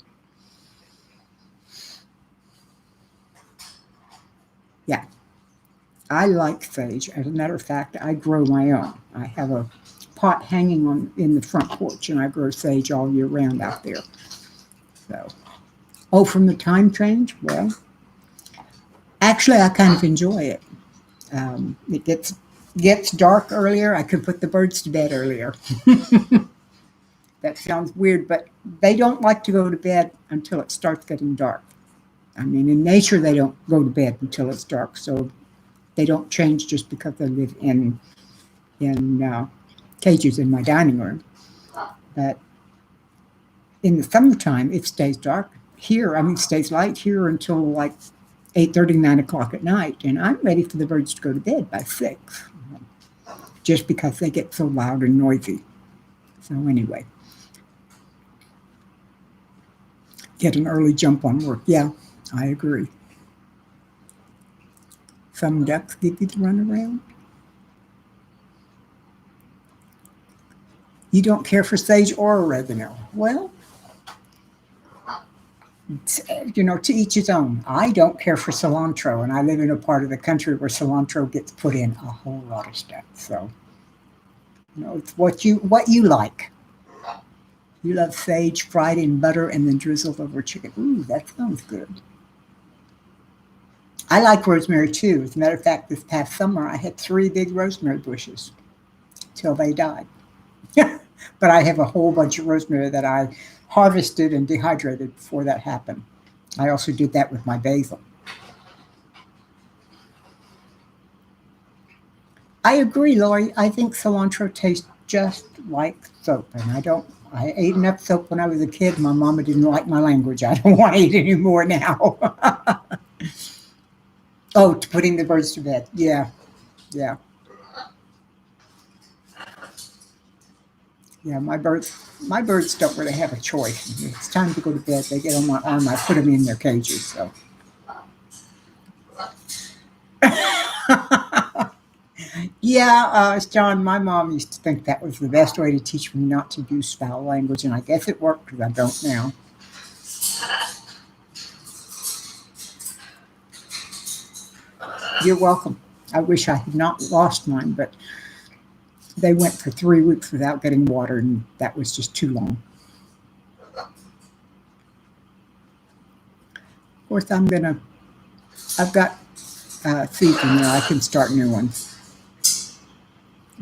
Yeah, I like sage. As a matter of fact, I grow my own. I have a pot hanging in the front porch, and I grow sage all year round out there. So, from the time change? Well, actually, I kind of enjoy it. It gets dark earlier. I could put the birds to bed earlier. That sounds weird, but they don't like to go to bed until it starts getting dark. I mean, in nature, they don't go to bed until it's dark, so they don't change just because they live in cages in my dining room. But in the summertime, it stays dark here. I mean, it stays light here until like 8:30, 9 o'clock at night, and I'm ready for the birds to go to bed by 6, just because they get so loud and noisy. So anyway, get an early jump on work. Yeah, I agree. Some ducks give you the runaround. You don't care for sage or oregano. Well, to each his own. I don't care for cilantro, and I live in a part of the country where cilantro gets put in a whole lot of stuff. So, it's what you like. You love sage fried in butter and then drizzled over chicken. Ooh, that sounds good. I like rosemary too. As a matter of fact, this past summer I had 3 big rosemary bushes till they died. But I have a whole bunch of rosemary that I harvested and dehydrated before that happened. I also did that with my basil. I agree, Lori. I think cilantro tastes just like soap, and I ate enough soap when I was a kid. My mama didn't like my language. I don't want to eat any more now. Oh, to putting the birds to bed. Yeah, yeah, yeah. My birds don't really have a choice. It's time to go to bed. They get on my arm. I put them in their cages. So. Yeah, John, my mom used to think that was the best way to teach me not to use foul language, and I guess it worked because I don't now. You're welcome. I wish I had not lost mine, but they went for 3 weeks without getting water, and that was just too long. Of course, I've got seeds in there. I can start new ones.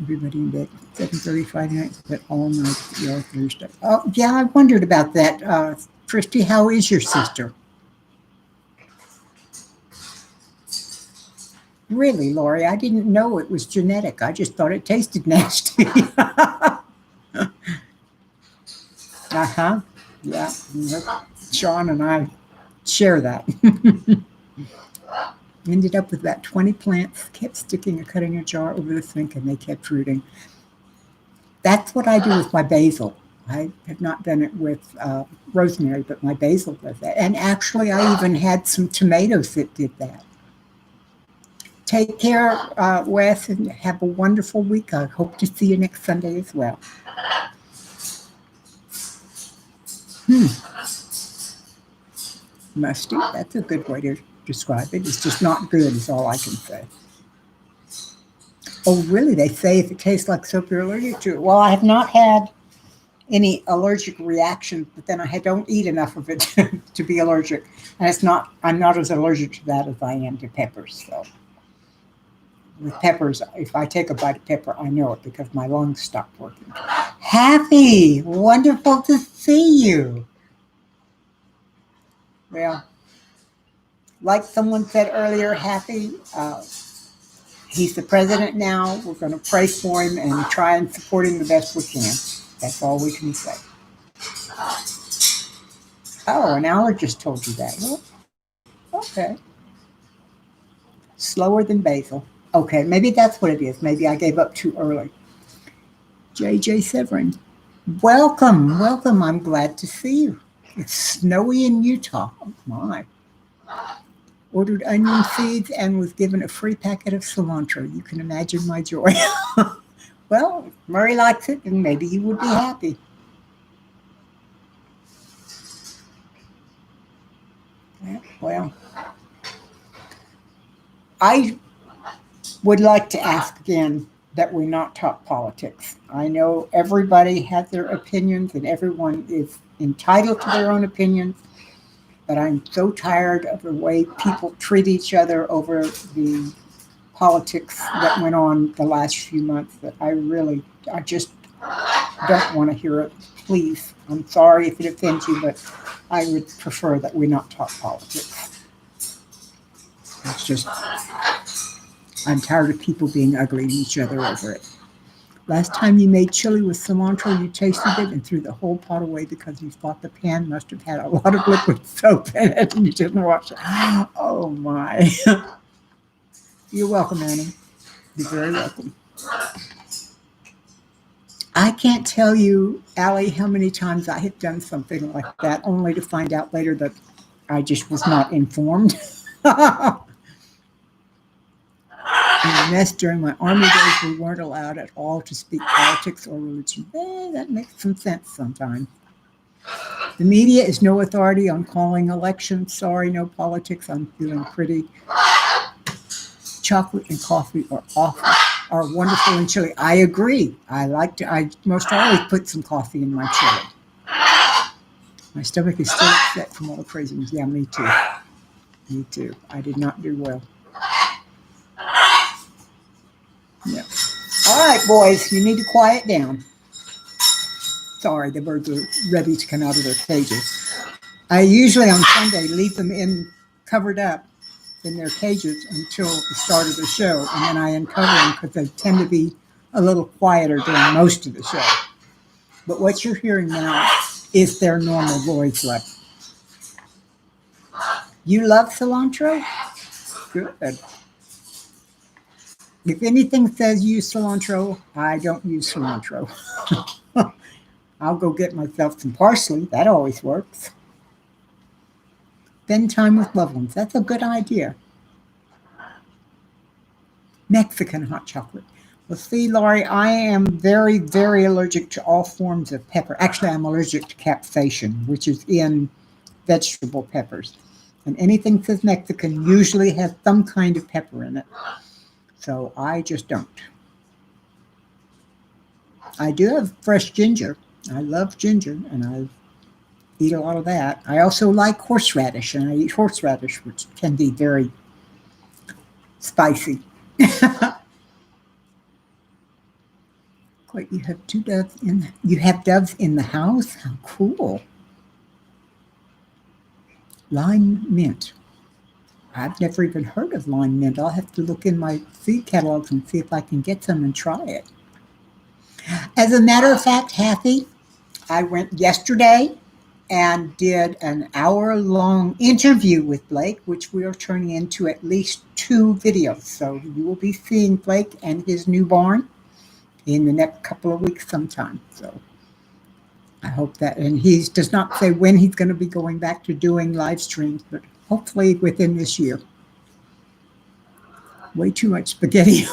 Everybody in bed, 7:30 Friday night, but all night Thursday. Oh, yeah, I wondered about that. Christy, how is your sister? Really, Lori, I didn't know it was genetic. I just thought it tasted nasty. Uh-huh. Yeah. Sean and I share that. Ended up with about 20 plants, kept sticking or cutting a jar over the sink, and they kept rooting. That's what I do with my basil. I have not done it with rosemary, but my basil does that. And actually, I even had some tomatoes that did that. Take care, Wes, and have a wonderful week. I hope to see you next Sunday as well. Musty, that's a good way to describe it. It's just not good is all I can say. Oh, really? They say if it tastes like soap, you're allergic to it. Well, I have not had any allergic reactions, but then I don't eat enough of it to be allergic. And I'm not as allergic to that as I am to peppers. So with peppers, if I take a bite of pepper, I know it because my lungs stop working. Happy, wonderful to see you. Well, like someone said earlier, Happy, he's the president now. We're going to pray for him and try and support him the best we can. That's all we can say. Oh, an allergist told you that. Well, okay. Slower than basil. Okay, maybe that's what it is. Maybe I gave up too early. JJ Severin, welcome, welcome. I'm glad to see you. It's snowy in Utah. Oh, my. Ordered onion seeds and was given a free packet of cilantro. You can imagine my joy. Well, if Murray likes it, then maybe you would be happy. Well, I would like to ask again that we not talk politics. I know everybody has their opinions and everyone is entitled to their own opinions, but I'm so tired of the way people treat each other over the politics that went on the last few months that I just don't want to hear it. Please, I'm sorry if it offends you, but I would prefer that we not talk politics. It's just, I'm tired of people being ugly to each other over it. Last time you made chili with cilantro, you tasted it and threw the whole pot away because you thought the pan must have had a lot of liquid soap in it and you didn't wash it. Oh, my. You're welcome, Annie. You're very welcome. I can't tell you, Allie, how many times I have done something like that only to find out later that I just was not informed. Yes, during my Army days, we weren't allowed at all to speak politics or religion. That makes some sense sometimes. The media is no authority on calling elections. Sorry, no politics. I'm feeling pretty. Chocolate and coffee are wonderful in chili. I agree. I most always put some coffee in my chili. My stomach is still upset from all the craziness. Yeah, me too. Me too. I did not do well. Yeah. All right, boys, you need to quiet down. Sorry, the birds are ready to come out of their cages. I usually on Sunday leave them in covered up in their cages until the start of the show, and then I uncover them because they tend to be a little quieter during most of the show. But what you're hearing now is their normal voice. Like, you love cilantro? Good. If anything says use cilantro, I don't use cilantro. I'll go get myself some parsley. That always works. Spend time with loved ones. That's a good idea. Mexican hot chocolate. Well, see, Laurie, I am very, very allergic to all forms of pepper. Actually, I'm allergic to capsaicin, which is in vegetable peppers. And anything that says Mexican usually has some kind of pepper in it. So I just don't. I do have fresh ginger. I love ginger, and I eat a lot of that. I also like horseradish, and I eat horseradish, which can be very spicy. Wait, you have doves in the house? How cool. Lime mint. I've never even heard of lime mint. I'll have to look in my seed catalogs and see if I can get some and try it. As a matter of fact, Hattie, I went yesterday and did an hour-long interview with Blake, which we are turning into at least 2 videos. So you will be seeing Blake and his new barn in the next couple of weeks sometime. So I hope that, and he does not say when he's going to be going back to doing live streams, but hopefully within this year. Way too much spaghetti.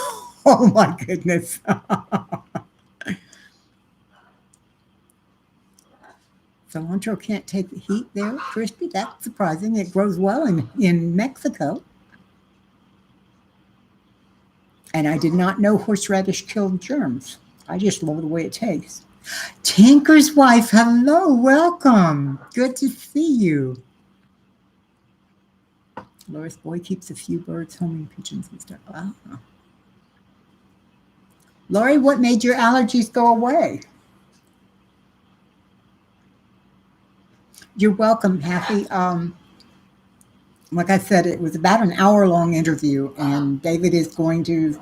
Oh my goodness. Cilantro can't take the heat there, Christy. That's surprising. It grows well in Mexico. And I did not know horseradish killed germs. I just love the way it tastes. Tinker's wife, hello, welcome. Good to see you. Loris boy keeps a few birds, homing pigeons and stuff. Ah. Lori, what made your allergies go away? You're welcome, Happy. Like I said, it was about an hour-long interview, and David is going to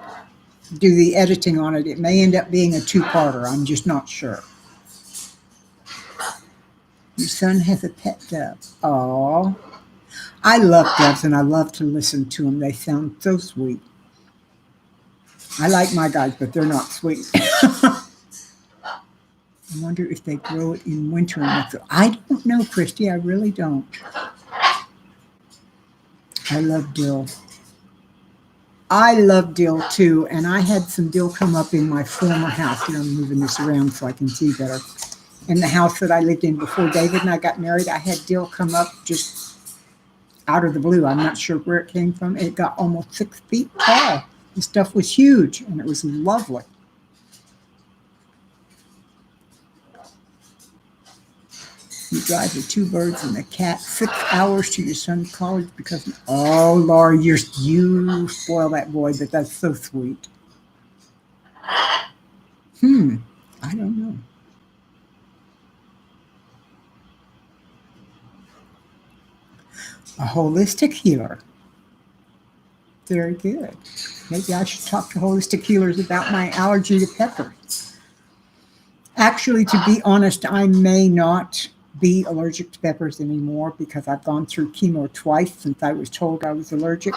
do the editing on it. It may end up being a 2-parter. I'm just not sure. Your son has a pet dove. Oh, I love doves, and I love to listen to them. They sound so sweet. I like my guys, but they're not sweet. I wonder if they grow it in winter. I don't know, Christy. I really don't. I love dill. I love dill too, and I had some dill come up in my former house. Here, I'm moving this around so I can see better. In the house that I lived in before David and I got married, I had dill come up just out of the blue. I'm not sure where it came from. It got almost 6 feet tall. The stuff was huge, and it was lovely. You drive the 2 birds and a cat 6 hours to your son's college because, oh, Laura, you spoil that boy, but that's so sweet. I don't know. A holistic healer. Very good. Maybe I should talk to holistic healers about my allergy to peppers. Actually, to be honest, I may not be allergic to peppers anymore because I've gone through chemo twice since I was told I was allergic.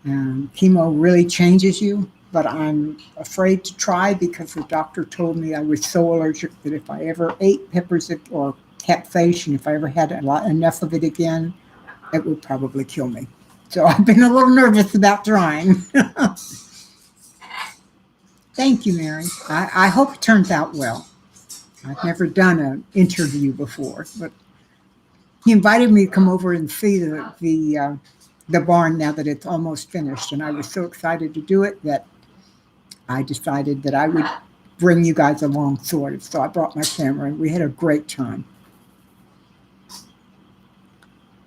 And chemo really changes you, but I'm afraid to try because the doctor told me I was so allergic that if I ever ate peppers or capsaicin, if I ever had enough of it again, it would probably kill me. So I've been a little nervous about trying. Thank you, Mary. I hope it turns out well. I've never done an interview before, but he invited me to come over and see the barn now that it's almost finished, and I was so excited to do it that I decided that I would bring you guys along, sort of. So I brought my camera, and we had a great time.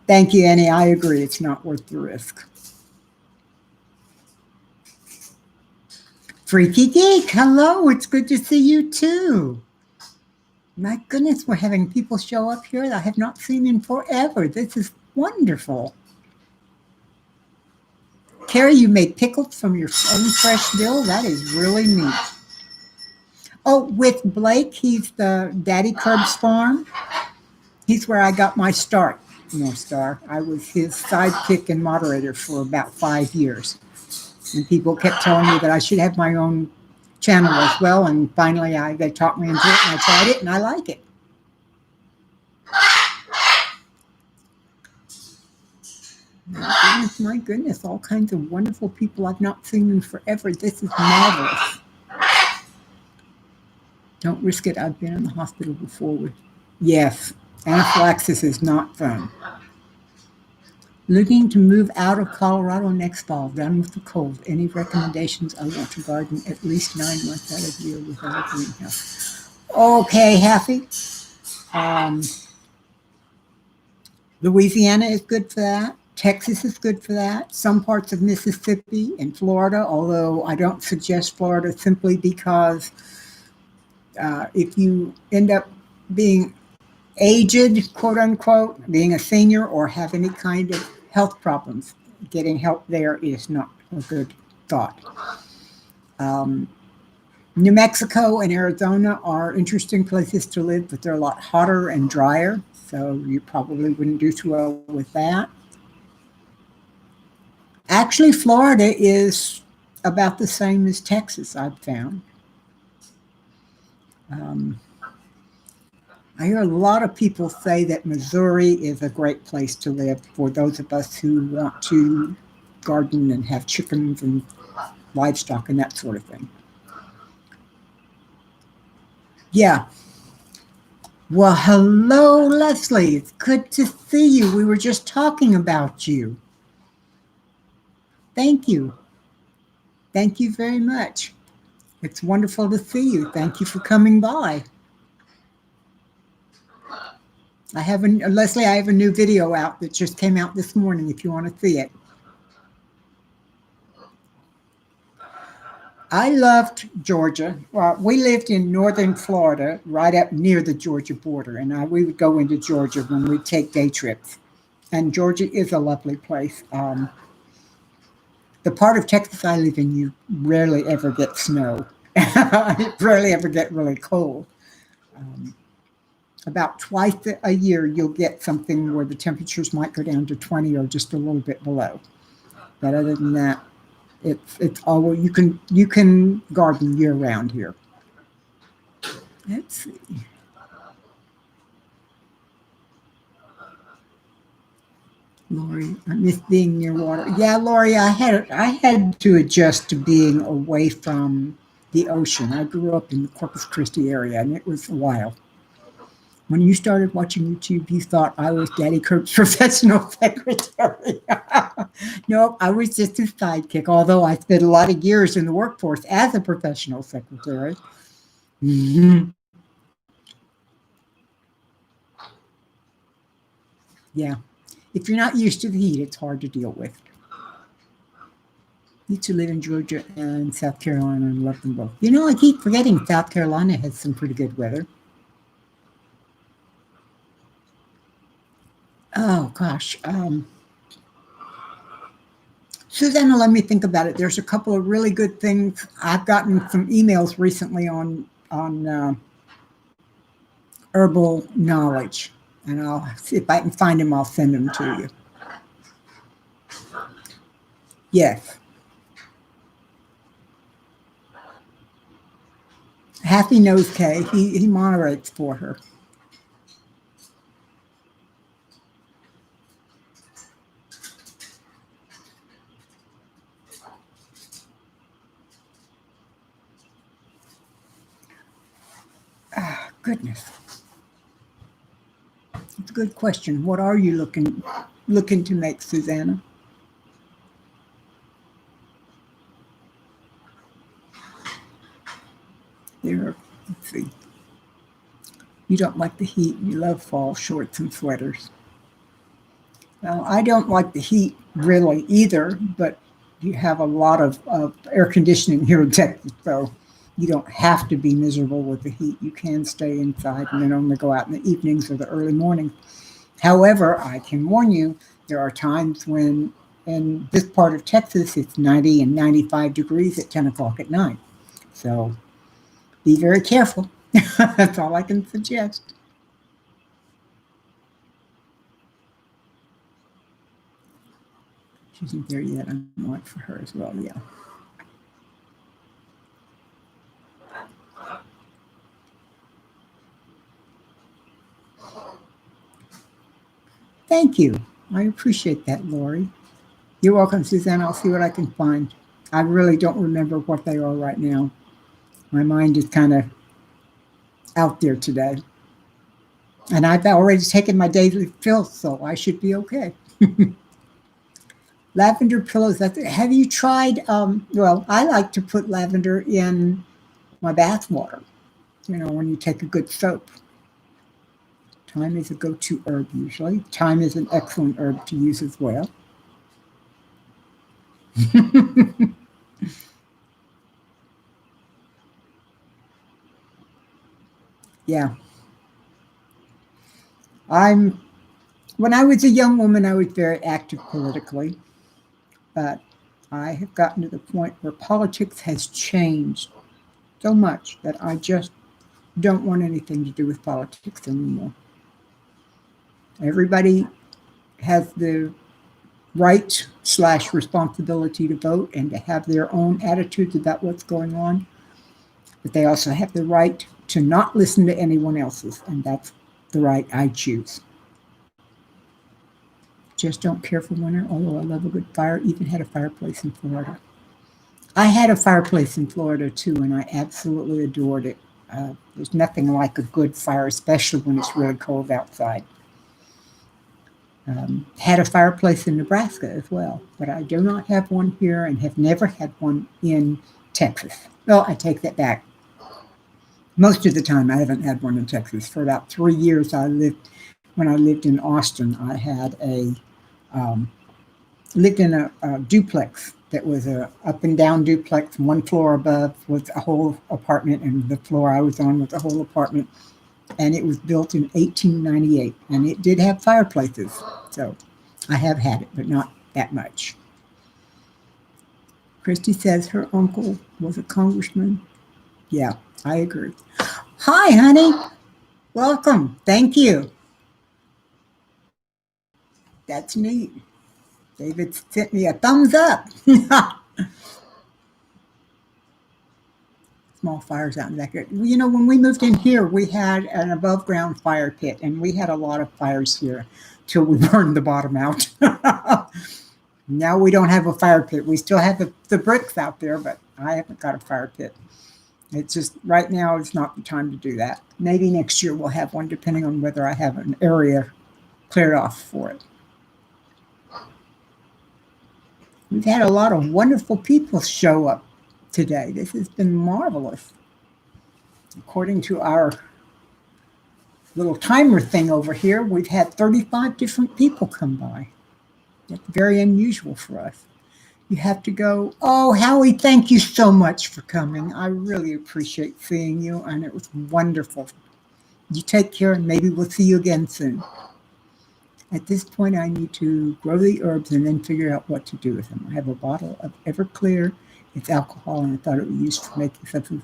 Thank you, Annie. I agree. It's not worth the risk. Freaky Geek, hello. It's good to see you, too. My goodness, we're having people show up here that I have not seen in forever. This is wonderful. Carrie, you made pickles from your own fresh dill? That is really neat. Oh, with Blake, he's the Daddy Curbs Farm. He's where I got my start, North Star. I was his sidekick and moderator for about 5 years. And people kept telling me that I should have my own channel as well. And finally, they talked me into it, and I tried it, and I like it. My goodness, all kinds of wonderful people I've not seen in forever. This is marvelous. Don't risk it. I've been in the hospital before. Yes, anaphylaxis is not fun. Looking to move out of Colorado next fall, done with the cold. Any recommendations? I want to garden at least 9 months out of the year without a greenhouse. Okay, Happy. Louisiana is good for that. Texas is good for that. Some parts of Mississippi and Florida, although I don't suggest Florida simply because if you end up being aged, quote unquote, being a senior or have any kind of health problems, getting help there is not a good thought. New Mexico and Arizona are interesting places to live, but they're a lot hotter and drier, so you probably wouldn't do too well with that. Actually, Florida is about the same as Texas, I've found. I hear a lot of people say that Missouri is a great place to live for those of us who want to garden and have chickens and livestock and that sort of thing. Yeah. Well, hello, Leslie. It's good to see you. We were just talking about you. Thank you. Thank you very much. It's wonderful to see you. Thank you for coming by. Leslie, I have a new video out that just came out this morning if you want to see it. I loved Georgia. Well, we lived in northern Florida, right up near the Georgia border, and we would go into Georgia when we'd take day trips. And Georgia is a lovely place. The part of Texas I live in, you rarely ever get snow. You rarely ever get really cold. About twice a year, you'll get something where the temperatures might go down to 20 or just a little bit below. But other than that, it's always you can garden year round here. Let's see. Lori, I miss being near water. Yeah, Lori, I had to adjust to being away from the ocean. I grew up in the Corpus Christi area, and it was a while. When you started watching YouTube, you thought I was Daddy Kurt's professional secretary. Nope, I was just his sidekick, although I spent a lot of years in the workforce as a professional secretary. Mm-hmm. Yeah. If you're not used to the heat, it's hard to deal with. I used to live in Georgia and South Carolina and love them both. You know, I keep forgetting South Carolina has some pretty good weather. Oh, gosh. Susanna, let me think about it. There's a couple of really good things. I've gotten some emails recently on herbal knowledge. And I'll see if I can find them, I'll send them to you. Yes. Happy knows Kay. He moderates for her. Ah, goodness. It's a good question. What are you looking to make, Susanna? There, let's see. You don't like the heat. You love fall shorts and sweaters. Well, I don't like the heat really either, but you have a lot of air conditioning here in Texas, so you don't have to be miserable with the heat. You can stay inside and then only go out in the evenings or the early morning. However, I can warn you, there are times when in this part of Texas, it's 90 and 95 degrees at 10 o'clock at night. So be very careful. That's all I can suggest. She isn't there yet. I'm on for her as well, yeah. Thank you. I appreciate that, Lori. You're welcome, Suzanne. I'll see what I can find. I really don't remember what they are right now. My mind is kind of out there today. And I've already taken my daily fill, so I should be okay. Lavender pillows. Have you tried? Well, I like to put lavender in my bath water. You know, when you take a good soap. Thyme is a go-to herb usually. Thyme is an excellent herb to use as well. Yeah. When I was a young woman, I was very active politically, but I have gotten to the point where politics has changed so much that I just don't want anything to do with politics anymore. Everybody has the right/responsibility to vote and to have their own attitudes about what's going on, but they also have the right to not listen to anyone else's, and that's the right I choose. Just don't care for winter, although I love a good fire. Even had a fireplace in Florida. I had a fireplace in Florida too, and I absolutely adored it. There's nothing like a good fire, especially when it's really cold outside. Had a fireplace in Nebraska as well, but I do not have one here and have never had one in Texas. Well, I take that back. Most of the time, I haven't had one in Texas. For about 3 years, when I lived in Austin, I had lived in a duplex that was a up and down duplex. One floor above was a whole apartment, and the floor I was on was a whole apartment. And it was built in 1898, and it did have fireplaces. So I have had it, but not that much. Christy says her uncle was a congressman. Yeah, I agree. Hi, honey. Welcome. Thank you. That's neat. David sent me a thumbs up. Small fires out in the backyard. You know, when we moved in here, we had an above ground fire pit, and we had a lot of fires here till we burned the bottom out. Now we don't have a fire pit. We still have the bricks out there, but I haven't got a fire pit. It's just right now it's not the time to do that. Maybe next year we'll have one, depending on whether I have an area cleared off for it. We've had a lot of wonderful people show up today. This has been marvelous. According to our little timer thing over here, we've had 35 different people come by. That's very unusual for us. You have to go, oh, Howie, thank you so much for coming. I really appreciate seeing you, and it was wonderful. You take care, and maybe we'll see you again soon. At this point, I need to grow the herbs and then figure out what to do with them. I have a bottle of Everclear. It's alcohol, and I thought it was used for making something.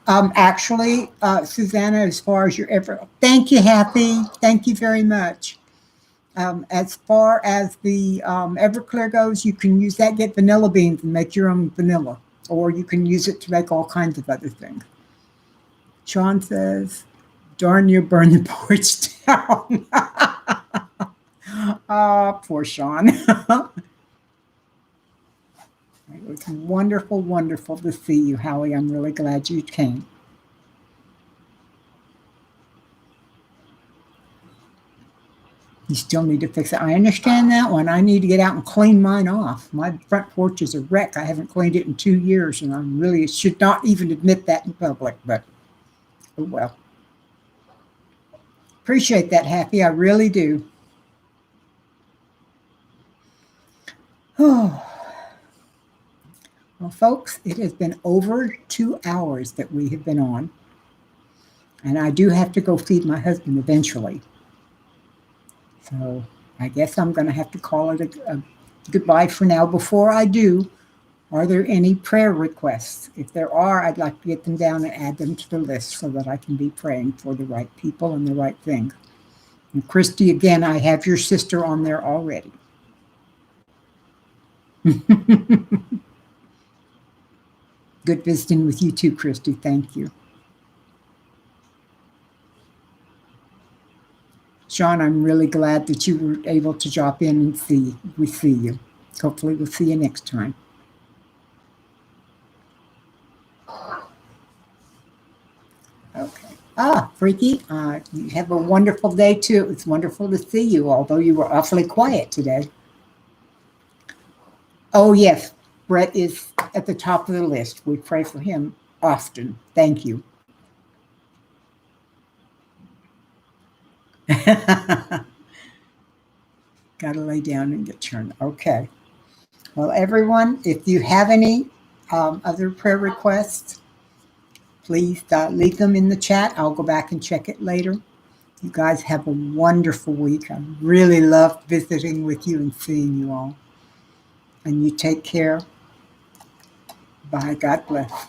Actually, Susanna, as far as your thank you, Happy. Thank you very much. As far as the Everclear goes, you can use that, get vanilla beans and make your own vanilla, or you can use it to make all kinds of other things. Sean says, darn you, burn the porch down. Poor Sean. It was wonderful, wonderful to see you, Howie. I'm really glad you came. You still need to fix it. I understand that one. I need to get out and clean mine off. My front porch is a wreck. I haven't cleaned it in 2 years, and I really should not even admit that in public, but oh well. Appreciate that, Happy. I really do. Oh. Well, folks, it has been over 2 hours that we have been on, and I do have to go feed my husband eventually. So I guess I'm going to have to call it goodbye for now. Before I do, are there any prayer requests? If there are, I'd like to get them down and add them to the list so that I can be praying for the right people and the right thing. And Christy, again, I have your sister on there already. Good visiting with you too, Christy. Thank you. Sean, I'm really glad that you were able to drop in and see you. Hopefully we'll see you next time. Okay. Freaky, you have a wonderful day too. It was wonderful to see you, although you were awfully quiet today. Oh, yes. Brett is at the top of the list. We pray for him often. Thank you. Got to lay down and get turned. Okay. Well, everyone, if you have any other prayer requests, please leave them in the chat. I'll go back and check it later. You guys have a wonderful week. I really loved visiting with you and seeing you all. And you take care. Bye. God bless.